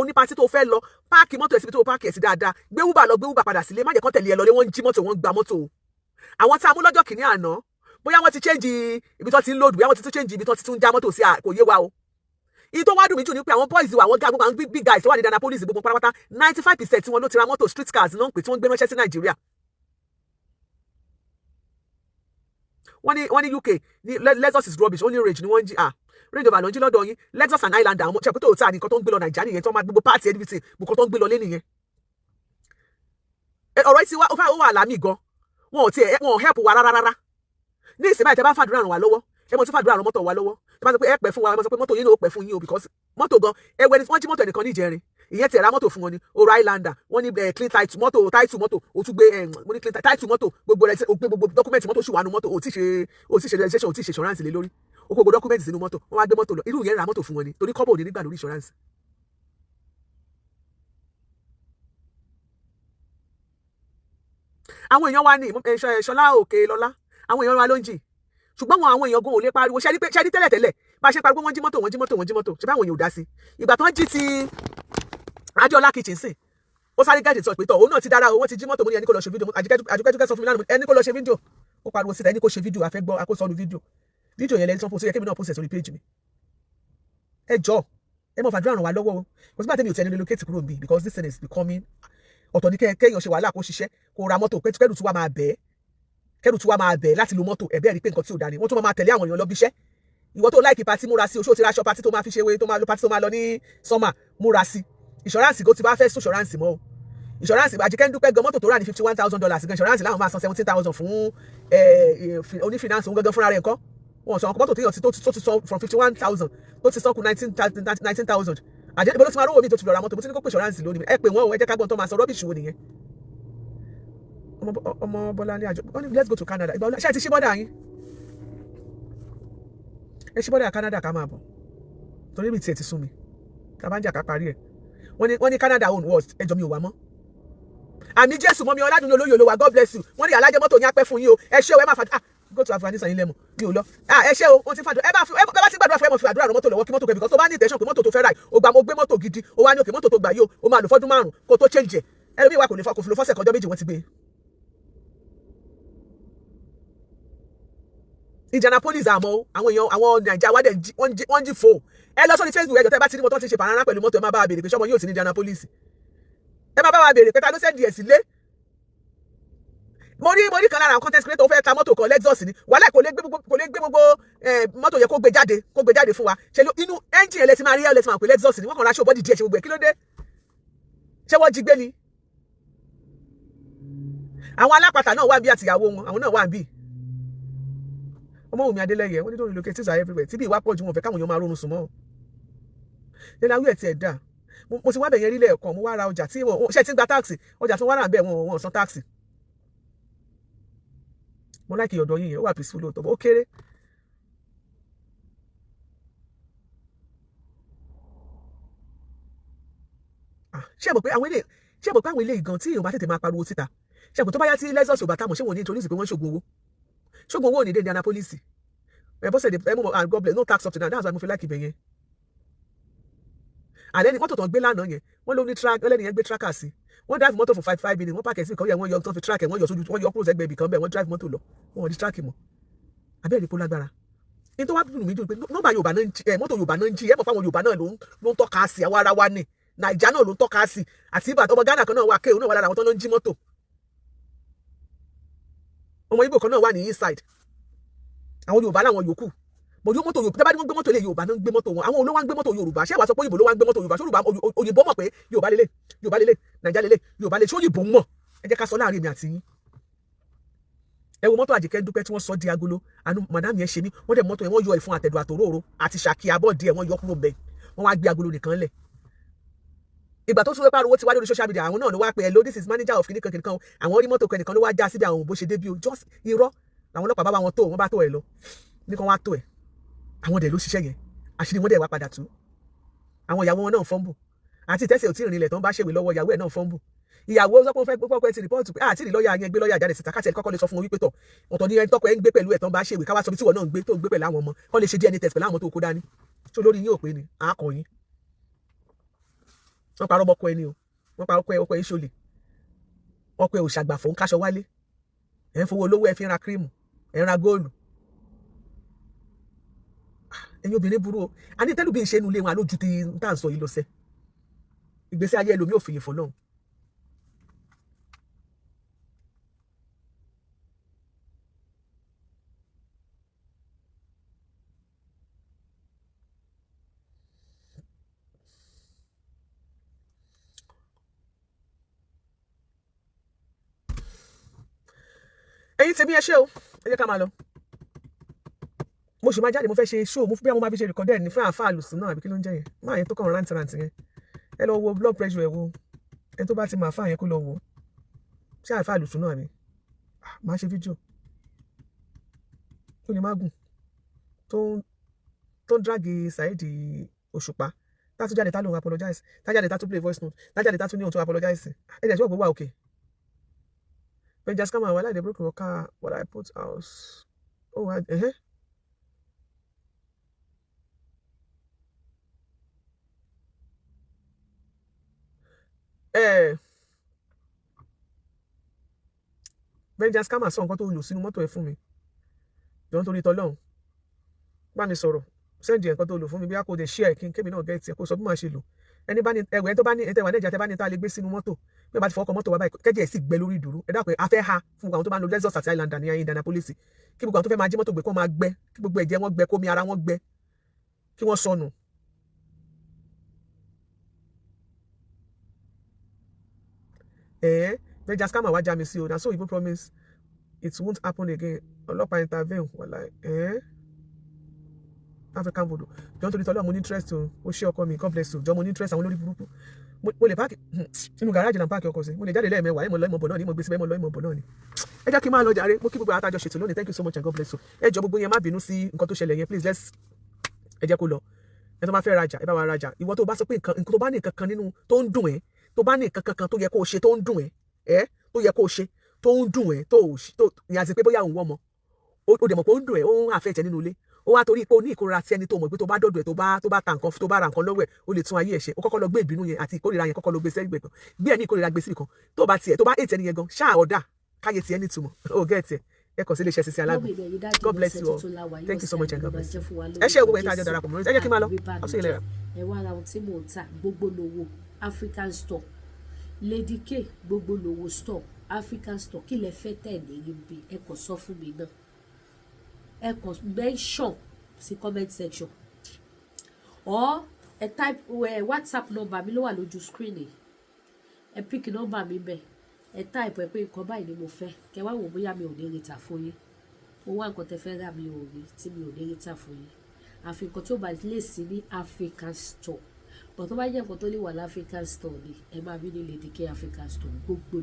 oní pàtí tó fẹ́ lọ páàkì mọ́tò ẹ̀sìn tó páàkì ẹ̀sìn dáadáa gbé Uber lọ gbé Uber padà sílé má jẹ́ kán tẹ̀lé ẹ lọ lé wọ́n ń jí mọ́tò wọ́n ń gba mọ́tò o àwọn tá a mú lọ́jọ́ kìíní àná bóyá wọ́n ti change ibi tó ti ń load bóyá wọ́n ti tún change ibi tó ti tún já mọ́tò sí kò yé wa o ìyí tó wá dùn mí jù ní pé àwọn boys wa àwọn gbogbo àwọn big guys tó wà ní Indianapolis gbogbo pátápátá 95% tí wọ́n ló ti ra mọ́tò street cars náà pé tí wọ́n gbé ránṣẹ́ sí Nàìjíríà wọ́n ní UK ní Lexus is rubbish, only range ni wọ́n ń jí Range Rover ló ń jí lọ́dọ̀ yín, Lexus and Highlander àwọn ṣẹ̀kú tó tà ní nǹkan tó ń gbé lọ Nàìjíríà nìyẹn, tó máa gbogbo party everything nǹkan tó ń gbé lọ lé nìyẹn. Ọ̀rọ̀ yìí ti wá ó wà lámì gan, wọn ò help wa rárá. Ní ìsìn báyìí tẹ́ bá fàdúrà ràn wá lọ́wọ́, ẹ mọ̀ tí fàdúrà ràn mọ́tò wa lọ́wọ́, tẹ́ bá sọ pé ẹ pẹ́ fún wa, ẹ mọ̀ sọ pé mọ́tò yín náà ó pẹ́ fún yín o, because mọ́tò gan ẹwẹ́ ni wọ́n jí mọ́tò ẹnìkan ní ìjẹrin, ìyẹn ti ra mọ́tò fún wọn ni ora Highlander, wọ́n ní clean title mọ́tò ó tún gbé mo ní clean title mọ́tò gbogbo rẹ̀ ó gbé gbogbo dọ́kúmẹ́ntì mọ́tò ṣì wà nù mọ́tò ó ti ṣe registration ó ti ṣe insurance lé lórí ó kó gbogbo dọ́kúmẹ́ntì sínú mọ́tò wọ́n wá gbé mọ́tò lọ, irú yẹn ra mọ́tò fún wọn ni torí kọ́bọ̀ òní nígbà lórí insurance. Àwọn èèyàn wa ní Ṣọlá Òkè Lọ́lá, àwọn èèyàn wa ló ń jì, ṣùgbọ́n àwọn èèyàn gan ò lè pariwo ṣe rí tẹ́lẹ̀tẹ́lẹ̀ bá a ṣe pariwo wọ́n jí mọ́tò ṣe báwọn èèyàn ò dá sí. Ìgbà tó ń jí ti Adéọlá kitchen sìn ó sáré gẹ́ẹ̀dì sọ pé tọ̀ òun náà ti dára owó ti jí mọ́tò mo ní ẹni kò lọ ṣe fídíò àjùkẹ́jùkẹ́ sọ fún mi lánàá ẹni kò lọ ṣe fídíò ó pariwo síta ẹni kò ṣe fídíò àfẹ́gbọ́ akósọ́nu fídíò yẹn lẹ́ni tó ń post yẹ kébì náà post ẹ̀ sórí péjì mi. Ẹ jọ ẹ mọ̀ fàdúrà ràn wá lọ́wọ́ o kò sí bá tẹ́mi ò tẹ́ni relocate kúrò níbí because this thing is becoming ọ̀tọ̀ ní kéèyàn ṣe wàhálà kó ṣiṣẹ́ kó ra mọ́tò kẹ́rù tí wàá máa bẹ̀ẹ́ láti lo mọ́tò ẹ̀bẹ́ rí pé nǹkan tí ò dá ni wọ́n tún máa tẹ̀lé àwọn èèyàn lọ bí iṣẹ́. Ìwọ tó láìkì pati múra sí oṣù tí raṣọ pati tó máa fi ṣe wé tó máa lo pati tó máa lọ ní sọ́mà múra sí. Insurance go ti bá fẹ́ sún insurance mọ́ o. Insurance Àjíkẹ́ ń dúpẹ́ gan mọ́tò tó rà ní $51,000 gan insurance láwọn máa san $17,000 fún onífinance òun gangan fúnra rẹ̀ nǹkan. Wọ́n sọ ọkọ̀ mọ́tò tó ti san from $51,000 tó ti san kù $19,000. Àjẹ́ ìbọn ló ti máa rówó mi tó ti lọ ra mọ́tò mo ti ní kó pè insurance lónìí ẹ pè wọ́n o ẹ jẹ́ ká gbọ́n tó máa sọ rubbish wo nìyẹn. Ọmọ Bọ́lá ní àjọ let's go to Canada ìgbà ṣe ti ṣí bọ́dà yín ẹ ṣí bọ́dà Canada ká máa bọ̀ torí mi tiẹ̀ ti sún mi ká bá ń jà ká parí ẹ̀ wọ́n ní Canada own worst ẹjọ́ mi ò wá mọ́ àmì Jésù mọ́ mi ọládùn olóyè olówó God bless you wọ́n ní Iyalaje mọ́tò yín á pẹ́ fún yín o ẹ ṣé o ẹ má fàdúrà go to Afghanistan yín lẹ́mọ̀ mi ò lọ ẹ ṣé o wọ́n ti fàdúrà ẹ bá ti gbàdúrà fún ẹ mọ̀ fi àdúrà ràn mọ́tò lọ́wọ́ kí mọ́tò kẹ́ because tó bá ní intention pé mọ́tò tó fẹ́ rà ó gbé mọ́tò gidi ó wá ní òkè mọ́tò tó gbà yìí ó máa lò fọ́dún 5 kó tó change ẹ̀ ẹlòmíì wà kò lè fọ́sẹ̀ kọjọ́ méjì wọ́n ti gbé. Indianapolis àmọ́ àwọn èèyàn àwọn Nàìjíríà wádẹ wọ́n jí fò ẹ lọ sórí Facebook ẹjọ́ tẹ́ bá ti ní mọ́tò tí ń ṣe pàrọ̀ pẹ̀lú mọ́tò ẹ má bá wa béèrè pé ṣọmọ yóò sí ní Indianapolis ẹ má bá wa béèrè pé ta ló sẹ́ndì ẹ̀ sílé. mo rí kan lára àwọn content creator fẹ́ ta mọ́tò kan Lexus ni wàhálà kò lè gbé gbogbo mọ́tò yẹ kó gbé jáde fún wa ṣe inú engine ẹlẹ́tì máa rí ẹlẹ́tì máa pè Lexus ni wọ́n kàn ra ṣó bọ́dì díẹ̀ ṣe gbogbo ẹ̀ kí ló dé ṣé wọ́n jí gbé ni. àwọn alápàtà náà wà bí àtìyàwó wọn àwọn náà wà bí ọmọ Wùmí Adélẹ́yẹ wọ́n ní don't relocate things are everywhere tí bí ìwà pọ̀ ju wọn fẹ́ káwọn èèyàn máa ronú sùn mọ́ nínú awí ẹ̀ tí ẹ̀ dà mo ti wá bẹ̀yẹn rí lẹ́ẹ̀kan mo wá ra ọjà tí wọ́n ṣe ti ń gba táàsì ọjà tí wọ́n wá rà ń bẹ̀ wọ́n san táàsì mo láìkì ọ̀dọ̀ yín yẹn ó wà peaceful lóòótọ́ ó kéré ṣé ẹ mọ̀ pé àwọn ilé ìgan tí èèyàn bá tètè máa pariwo síta ṣé ẹ mọ̀ tó bá yá tí Lexus ò bá táwọn ṣé wọ́n ní introduce pé wọ́n ṣògùn owó ní dé Indianapolis ẹ bọ́ sẹ́dẹ̀ ẹ mọ̀ God bless no tax up to now that's why mo fi like ibẹ̀ yẹn àlẹ́ ni mọ́tò tó ń gbé lánàá yẹn wọ́n ló ní ẹlẹ́ni yẹn gbé tracker sí wọ́n drive mọ́tò for 5 minutes wọ́n pàkẹ́ sí ìkọ́yẹ̀ wọ́n yọ tó fi track ẹ̀ wọ́n yọ sójú wọ́n yọ kúrò sẹ́gbẹ̀ẹ́ ibì kan bẹ́ẹ̀ wọ́n drive mọ́tò lọ wọ́n ní track mọ́ abẹ́rẹ́ ìpó lágbára ní tó wá dùn mí dùn pé nọ́mbà Yorùbá náà ń jí mọ́tò Yorùbá náà ń jí ẹ̀ mọ̀ fáwọn Yorùbá náà ló ń tọ́ka sí àwọn ara wa ní Nàìjà náà ló ń tọ́ka sí àti Ìbàdàn ọmọ Ghana kan náà wà kéwòn náà wà lára àwọn tó ń jí mọ́tò ọmọ Ìgbò kan náà wà ní inside àwọn Yorùbá làwọn yòókù bọ̀dú mọ́tò Yorùbá tẹ́ bá ní wọ́n gbé mọ́tò ilé Yorùbá náà ń gbé mọ́tò wọn àwọn olówó ń gbé mọ́tò Yorùbá ṣé wàá sọ pé òyìnbó ló wá ń gbé mọ́tò Yorùbá ṣé òyìnbó mọ̀ pé Yorùbá lélẹ̀ Nàìjà lélẹ̀ Yorùbá lélẹ̀ ṣé òyìnbó mọ̀ ẹ jẹ́ ká sọ láàrin mi àti yín ẹ wo mọ́tò Àjíkẹ́ Dúpẹ́ tí wọ́n sọ di agolo àánú madam yẹn ṣe mí wọ́n dẹ̀ mọ́tò yẹn wọ́n yọ ìfun àtẹ̀dọ̀ àtòróró àti ṣàkí abọ́ọ̀dì ẹ̀ wọ́n yọ kúrò bẹ́ẹ̀ wọ́n wá gbé agolo nìkan lẹ̀ ìgbà tó tún wípé ariwo ti wá lórí social media àwọn náà ló wá pé hello this is manager of kìnìkan àwọn rí mọ́tò kẹ́nìkan ló wá já síbi àwọn òbó ṣe débi o just irọ́ làwọn ọlọ́pàá bá wọn tó wọ́n bá tó ẹ̀ lọ ní kan wá tó ẹ̀ àwọn dẹ̀ ló ṣiṣẹ́ yẹn àṣírí wọn dẹ̀ wá padà tú àwọn ìyàwó wọn náà fọ́nbù àti ìtẹ́sẹ̀ ò tí ì rìnlẹ̀ tó ń bá ṣèwé lọ́wọ́ ìyàwó ẹ̀ náà fọ́nbù ìyàwó sọ pé ó fẹ́ gbọ́ ẹ ti rìpọ́ọ̀tù pé àti ìlọ́yà yẹn gbé lọ́yà jáde síta káàtì ẹ̀ kọ́kọ́ lè sọ fún wọn wípé tọ̀ ọ̀tọ̀ ní ẹni tọ́kọ ẹ̀ ń gbé pẹ̀lú ẹ̀ tó ń bá ṣèwé káwá sọ bí tí wọn náà ń gbé tó ń gbé pẹ̀lú àwọn ọmọ kọ́ lè ṣe DNA test pẹ̀lú àwọn tó kó dání tó lórí yín ò pé ni àákọ̀ yín wọ́n parọ́ ọkọ ẹ ni o wọ́n parọ́ ọkọ ẹ ṣọlẹ̀ ọkọ ẹ ò ṣàgbàfọ̀ ń káṣọ wálé ẹ̀ ń fowó olówó ẹ fi ń ra kírímù ẹ̀ ń ra góòlù ẹ̀yin obìnrin burú o a ní tẹ́lú bí n ṣe nu ilé wọn àlójú ti ń tà ń sọ yìí lọ sẹ́ ìgbésí ayé ẹlòmí ò fìyìn fọ́ náà. ẹ̀yin tèmi ẹ ṣé o ẹ jẹ́ ká máa lọ mo sì máa jáde mo fẹ́ ṣe show mo bí àwọn máa fi ṣe recorded ní fún àáfàá àlùsùn náà àbí kí ló ń jẹ́ yẹn máa yẹn tó kàn rántí yẹn ẹ lọ wo blood pressure ẹ wo ẹ tó bá ti máa fà yẹn kó lọ wo ṣé àáfàá àlùsùn náà ni máa ṣe fídíò ó lè má gùn tó ń dragi Saheed Òṣùpá tátú jáde tá lóun apologize tájáde tá tún play voice note tájáde tá tún ní ohun tó apologize ẹ jẹ́ tí wọ́n gbé wà òkè Benja scammer while I broke your car what I put house oh Benja scammer sọ nǹkan tó lò sínú mọ́tò ẹ̀ fún mi jọ nítorí tọ́lọ́hún bá mi sọ̀rọ̀ sẹ́ndì nǹkan tó lò fún mi bí a kò dé share kí n kébì náà gẹ́ẹ̀tì ẹ̀ kó sọ bí màá ṣe lò ẹni bá ní ẹwẹ́ tó bá ní ẹtẹ̀wà nẹ́jà tẹ́ bá ní tá a lè gbé sínú mọ́tò bí wọ́n bá ti fọwọ́ kan mọ́tò wa báyìí kẹ́jẹ́ ẹ̀ sì gbẹ lórí ìdúró ẹ dákun ẹ afẹ́ ha fún gbogbo àwọn tó bá ń lo Lexus àti Highlander ní Indianapolis kí gbogbo àwọn tó fẹ́ máa jí mọ́tò gbé kó máa gbẹ kí gbogbo ẹ̀jẹ̀ wọn gbẹ kómi ara wọn gbẹ kí wọ́n sọnù. Benja scammer wá já mi sí o na so Igbo promise it won't happen again ọlọ́pàá intervene wàlá African voodoo jọ nítorí tọ́lọ́ mo ní interest o ó ṣe ọkọ mi God bless you jọ mo ní interest àwọn olórí burúkú mo lè páàkì sínú gàrájì náà páàkì ọkọ̀ sí mo lè jáde lẹ́ẹ̀mẹ́wàá ìmọ̀ lọ ìmọ̀ bọ̀ náà ni mo gbé síbẹ̀ ìmọ̀ lọ ìmọ̀ bọ̀ náà ni ẹ jẹ́ kí n máa lọ jàre mo kí gbogbo àtàjọ ṣètò lónìí thank you so much and God bless you ẹ jọ gbogbo yẹn má bínú sí nǹkan tó ṣẹlẹ̀ yẹn please ẹ jẹ́ kó lọ ẹ tó bá fẹ́ rajà ẹ bá wa rajà ìwọ tó bá sọ pé nǹkan tó bá ní nǹkan kan nínú tó ń dùn ẹ́ tó bá ní nǹkan kankan tó yẹ kó o ṣe tó ń dùn ẹ́ tó yẹ kó o ṣe tó ń dùn ẹ́ tó ìyá ti pé bóyá òun wọ́ mọ́ ó dẹ̀ mọ̀ pé ó ń dùn ẹ́ ó ń àfẹ́tẹ̀ nínú ilé ó wá torí pé ó ní ìkórira tí ẹni tó mọ̀ pé tó bá dọ̀dọ̀ ẹ̀ tó bá ta nǹkan tó bá ra nǹkan lọ́wọ́ ẹ̀ ó lè tún ayé ẹ̀ ṣe ó kọ́kọ́ lọ gbé ìbínú yẹn àti ìkórira yẹn kọ́kọ́ lọ gbé sẹ́gbẹ̀ kan bí ẹ̀ ní ìkórira gbé síbì kan tó bá ètì ẹni yẹn gan ṣáà ọ̀dà káyé tiẹ̀ nítumọ̀ ó gẹ̀ẹ́tì ẹ kàn sí iléeṣẹ́ Sisi Alagbo God bless you all thank you so much and God bless you ẹ ṣe gbogbo ẹ̀ta àjọ darapọ̀ mọ́ ẹ jẹ́ kí n máa lọ I'll see you later. ẹ wá ara ohun tí mò ń tà gbogbo lówó African store Lady K gbogbo lówó store African store kí lẹ fẹ́ tẹ̀lé níbi ẹ kàn sọ fún mi náà ẹ kàn mention sí comment section or ẹ type WhatsApp number mi ló wà lójú screen ẹ pick number mi bẹ́ẹ̀ ẹ type ẹ pé nǹkan báyìí ni mo fẹ́ kẹ wá wò bóyá mi ò ní rìtà fún yín mo wá nǹkan tẹ fẹ́ rà mi ò rí tí mi ò ní rìtà fún yín àfi nǹkan tí ó bá lè sí ní African store but tó bá jẹ́ nǹkan tó lè wà ní African store ni ẹ máa bí ní Lady K African store gbogbo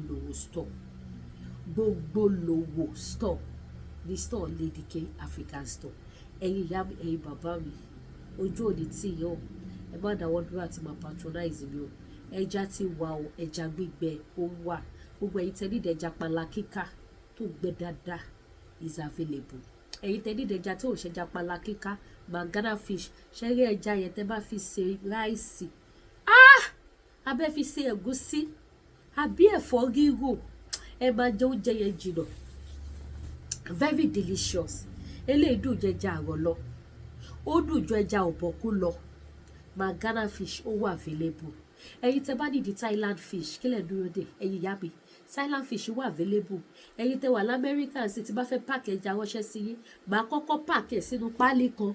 lówó store ní store Lady K African store ẹ̀yin ìyá mi ẹ̀yin bàbá mi ojú òní tí yàn ẹ má dáwọ́ dúró àti máa patronize mi o ẹja ti wà o ẹja gbígbẹ ó wà gbogbo ẹ̀yin tẹ́ nídìí ẹja panla kíká tó gbẹ dáadáa is available ẹ̀yin tẹ́ nídìí ẹja tó ò ṣẹja panla kíká mangana fish ṣẹ́rí ẹja yẹn tẹ́ bá fi ṣe ráìsì abẹ́ fi ṣe ẹ̀gúsí àbí ẹ̀fọ́ rírò ẹ máa jẹ oúnjẹ yẹn jìnnà very delicious eléyìí dùn jẹja àrọ̀ lọ ó dùn ju ẹja ọ̀bọ̀kú lọ mangana fish ó wà available ẹ̀yin tẹ́ bá nídìí Thailand fish kílẹ̀ dúró dé ẹ̀yin yá mi Thailand fish wà available ẹ̀yin tẹ́ wà lamẹ́ríkà sí ti bá fẹ́ páàkì ẹja ránṣẹ́ sí yín màá kọ́kọ́ páàkì ẹ̀ sínú páálí kan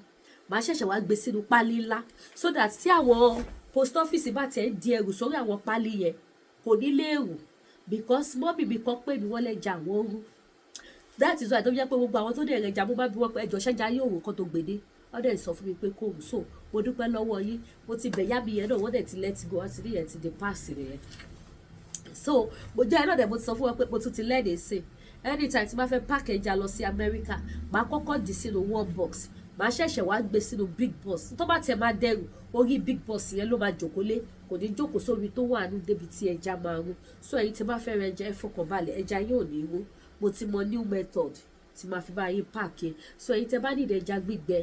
màá ṣẹ̀ṣẹ̀ wá gbé sínú páálí ńlá so that tí àwọn post office bá tẹ̀ ń di ẹrù sórí àwọn páálí yẹn kò ní léèrù because mọ́bì mi kan pé mi wọ́n lẹ́jà àwọn rú that is why tó jẹ́ pé gbogbo àwọn tó dẹ̀ rẹ̀ jà mo bá bí wọ́n pé ẹjọ́ ṣẹ́jà yóò wò kan tó gbèdé wọ́n dẹ̀ sọ fún mi pé kò so mo dúpẹ́ lọ́wọ́ yín mo ti bẹ̀ yá mi yẹn náà wọ́n dẹ̀ ti let go àti ní yẹn ti di pass rẹ̀ so mo jẹ́ ẹ náà dẹ̀ mo ti sọ fún wọn pé mo tún ti lẹ́ẹ̀dẹ̀ sí anytime tí ma fẹ́ pack ẹja lọ sí America màá kọ́kọ́ dì sínú one box màá ṣẹ̀ṣẹ̀ wá gbé sínú big box tó bá tiẹ̀ máa dẹrù orí big box yẹn ló máa jókòó lé kò ní jókòó sórí tó wà ní débi tí ẹja máa rún so ẹ̀yin tí bá fẹ́ rẹ ẹja ẹ fọkàn balẹ̀ ẹja yóò ní rún mo ti mọ new method tí ma fi bá yín pack yẹn so ẹ̀yin tí bá nídìí ẹja gbígbẹ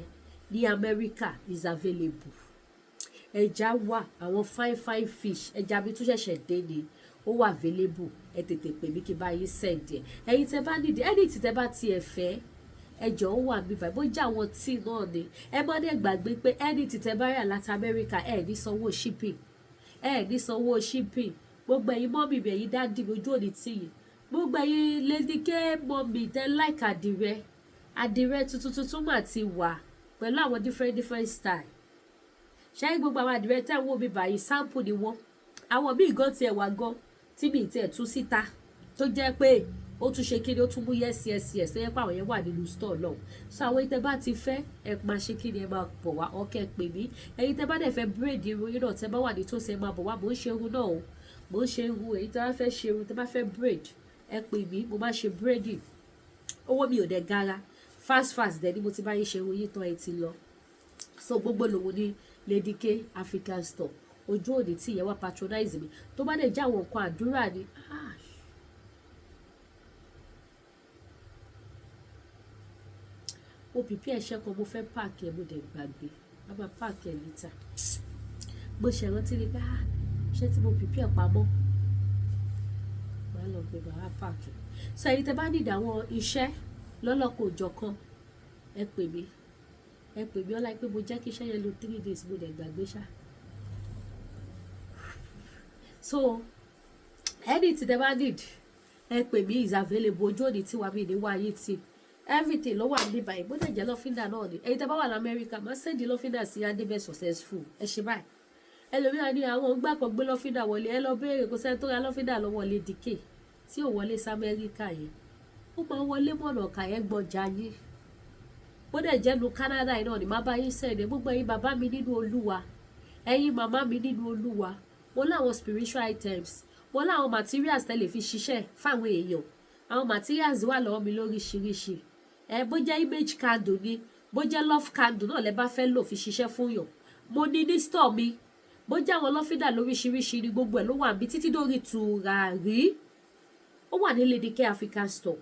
ní America is available ẹja wà àwọn fine fish ẹja bí tó ṣẹ̀ṣẹ̀ dé ni ó wà available ẹ tètè pè mí kí n bá yín send ẹ ẹ̀yin tẹ́ bá nídìí ẹni tí tẹ́ bá tiẹ̀ fẹ́ ẹjọ ó wà bíbá bó jẹ́ àwọn tíì náà ni ẹ má dé gbàgbé pé ẹni tí tẹ́ bá rà láti America ẹ ní sanwó shipping gbogbo ẹ̀yin mọ́mì mi ẹ̀yin dáàdì mi ojú òní tì yín gbogbo ẹ̀yin Lady K mọ́mì tẹ́ like àdìrẹ tuntun mà ti wà pẹ̀lú àwọn different style ṣé gbogbo àwọn àdìrẹ tẹ́ wọ́n mi báyìí sample ni wọ́n àwọn míì gan tiẹ̀ wà gan tí mi tiẹ̀ tú síta tó jẹ́ pé ó tún ṣe kíni ó tún mú yes tó yẹ pé àwọn yẹn wà nínú store náà. So àwọn tẹ́ bá ti fẹ́ ẹ máa ṣe kíni ẹ máa bọ̀ wá ọkẹ́ pè mí. Ẹ̀yin tẹ́ bá dẹ̀ fẹ́ braid irun yín náà tẹ́ bá wà ní tòsí ẹ máa bọ̀ wá. Mo ń ṣe irun náà o, mo ń ṣe irun. Ẹ̀yin tẹ́ bá fẹ́ ṣe irun tẹ́ bá fẹ́ braid ẹ pè mí, mo máa ṣe braiding. Owó mi ò dẹ̀ gara, fast dẹ̀ ni mo ti bá yín ṣe irun yín tán ẹ ti lọ. So gbogbo lòun ní Lady K African Store. Ojú òní tí ìyẹn wá patronize mi tó bá dẹ̀ jẹ́ àwọn nǹkan àdúrà ni. Mo pìpì ẹ̀ṣẹ́ kan mo fẹ́ páàkì ẹ̀ mo dẹ̀ gbàgbé a máa páàkì ẹ̀ níta. Mo ṣe rántí ni pé ṣé tí mo pìpì ẹ̀ pamọ́ máa lọ gbé bàbá páàkì. So ẹ̀yin tẹ́ bá need àwọn iṣẹ́ lọ́lọ́kọ̀ òjọ̀kan ẹ pè mí ọlá pé mo jẹ́ kí iṣẹ́ yẹn lo 3 days mo dẹ̀ gbàgbé ṣá. So anything tẹ́ bá need ẹ pè mí is available. Ojú òní tí wà mí ní wáyé tí everything ló wà ní báyìí bó dẹ̀ jẹ́ lọ́fíńdà náà ni. Ẹ̀yin tẹ́ bá wà ní Amẹ́ríkà máa sẹ́ndì lọ́fíńdà sí adébẹ̀ successful ẹ ṣe báyìí. Ẹlòmíràn ní àwọn ògbà kan gbé lọ́fíńdà wọlé ẹ lọ béèrè kó sẹ́ni tó ra lọ́fíńdà lọ́wọ́ Lady K tí ò wọlé sí Amẹ́ríkà yẹn ó máa wọlé mọ̀nà ọ̀kà yẹn gbọ́jà yín. Bó dẹ̀ jẹ́ lu Canada yìí náà ni má bá yín sẹ́ni. Gbogbo ẹ̀yin bàbá mi nínú Olúwa, ẹ̀yin màmá mi nínú Olúwa, mo láwọn spiritual items, mo láwọn materials tẹ́ lè fi ṣiṣẹ́ fáwọn èèyàn. Àwọn materials wà lọ́wọ́ mi lóríṣiríṣi. Bó jẹ́ image candle ni, bó jẹ́ love candle náà lẹ bá fẹ́ lò fi ṣiṣẹ́ fún yàn, mo ní ní store mi. Bó jẹ́ àwọn lọ́fíńdà lóríṣiríṣi ni gbogbo ẹ̀ ló wà níbi títí dórí tùràrí. Ó wà ní Lady K African Store.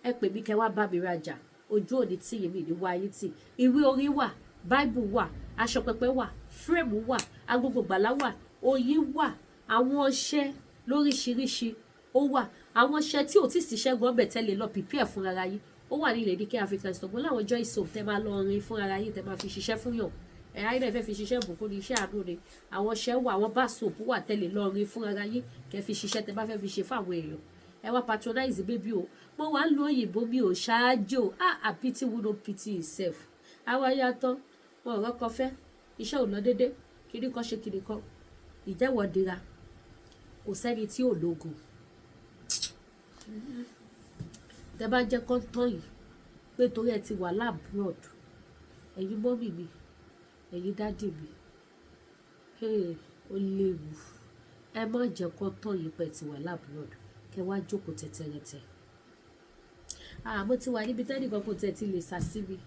Ẹ pè mí kẹ́ wá bá mi rajà. Ojú òní tí yèmí ní wáyé tì. Ìwé orin wà, Bible wà, aṣọ pẹpẹ wà, frame wà, agogo gbàlá wà, oyin wà, àwọn ọṣẹ lóríṣiríṣi ó wà. Àwọn ọṣẹ tí ò tí ṣiṣẹ́ gan bẹ̀ tẹ́lẹ̀ lọ prepare fún ara yín. Ó wà ní Lady K African Store. Mo láwọn joy soap tẹ́ máa lọ rin fún ara yín tẹ́ máa fi ṣiṣẹ́ fún yàn. Ayé fẹ́ fi ṣiṣẹ́ bùkún ní iṣẹ́ àánú ni. Àwọn ọṣẹ wà, àwọn bar soap wà tẹ́lẹ̀ lọ rin fún ara yín kẹ́ fi ṣiṣẹ́ tẹ́ bá fẹ́ fi ṣe fún àwọn èèyàn. Ẹ wá patronize baby o. Mo wá lu òyìnbó mi ò ṣáájú. A pity who don't pity himself. Àwa yàtọ̀ wọn ọ̀rọ̀ kan fẹ́ iṣẹ́ ò lọ dédé kiri kan ṣe kiri kan ìjẹ́wọ́ dira kò sẹ́ni tí ò lógo. Tẹ́ bá jẹ́ kọ́ńtọ́ yìí pé torí ẹ ti wà lábroad ẹ̀yin mọ́mì mi ẹ̀yin dádì mi ó léwu. Ẹ má jẹ́ kọ́ńtọ́ yìí pé ti wà lábroad kẹ wá jókòó tẹ̀tẹ̀rẹ̀tẹ̀. Mo ti wà níbi tẹ́nìkan kò tẹ̀ ti lè sá sí mi.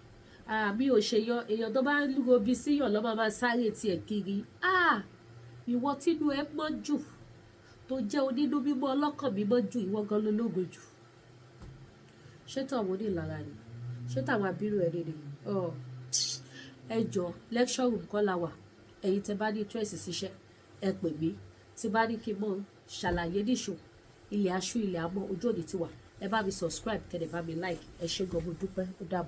Mi ò ṣe yan èèyàn tó bá ń lúgo bí síyàn lọ́ máa sáré tiẹ̀ kiri. Ìwọ tínú ẹ mọ́ jù tó jẹ́ onínú mímọ́ ọlọ́kàn mímọ́ jù ìwọ gan ló lógo jù. Ṣé tàwọn onílára ni? Ṣé tàwọn abirú ẹni ni? Ẹ jọ lecture room kọ́ la wà. Ẹ̀yin tẹ́ bá ní interest ṣiṣẹ́ ẹ pè mí. Tí bá ní kí n mọ̀ ṣàlàyé níṣò ilẹ̀ aṣú ilẹ̀ amọ́ ojú òní ti wà. Ẹ bá mi subscribe kẹ́ dẹ̀ bá mi like. Ẹ ṣé gan mo dúpẹ́ ó dàbọ̀.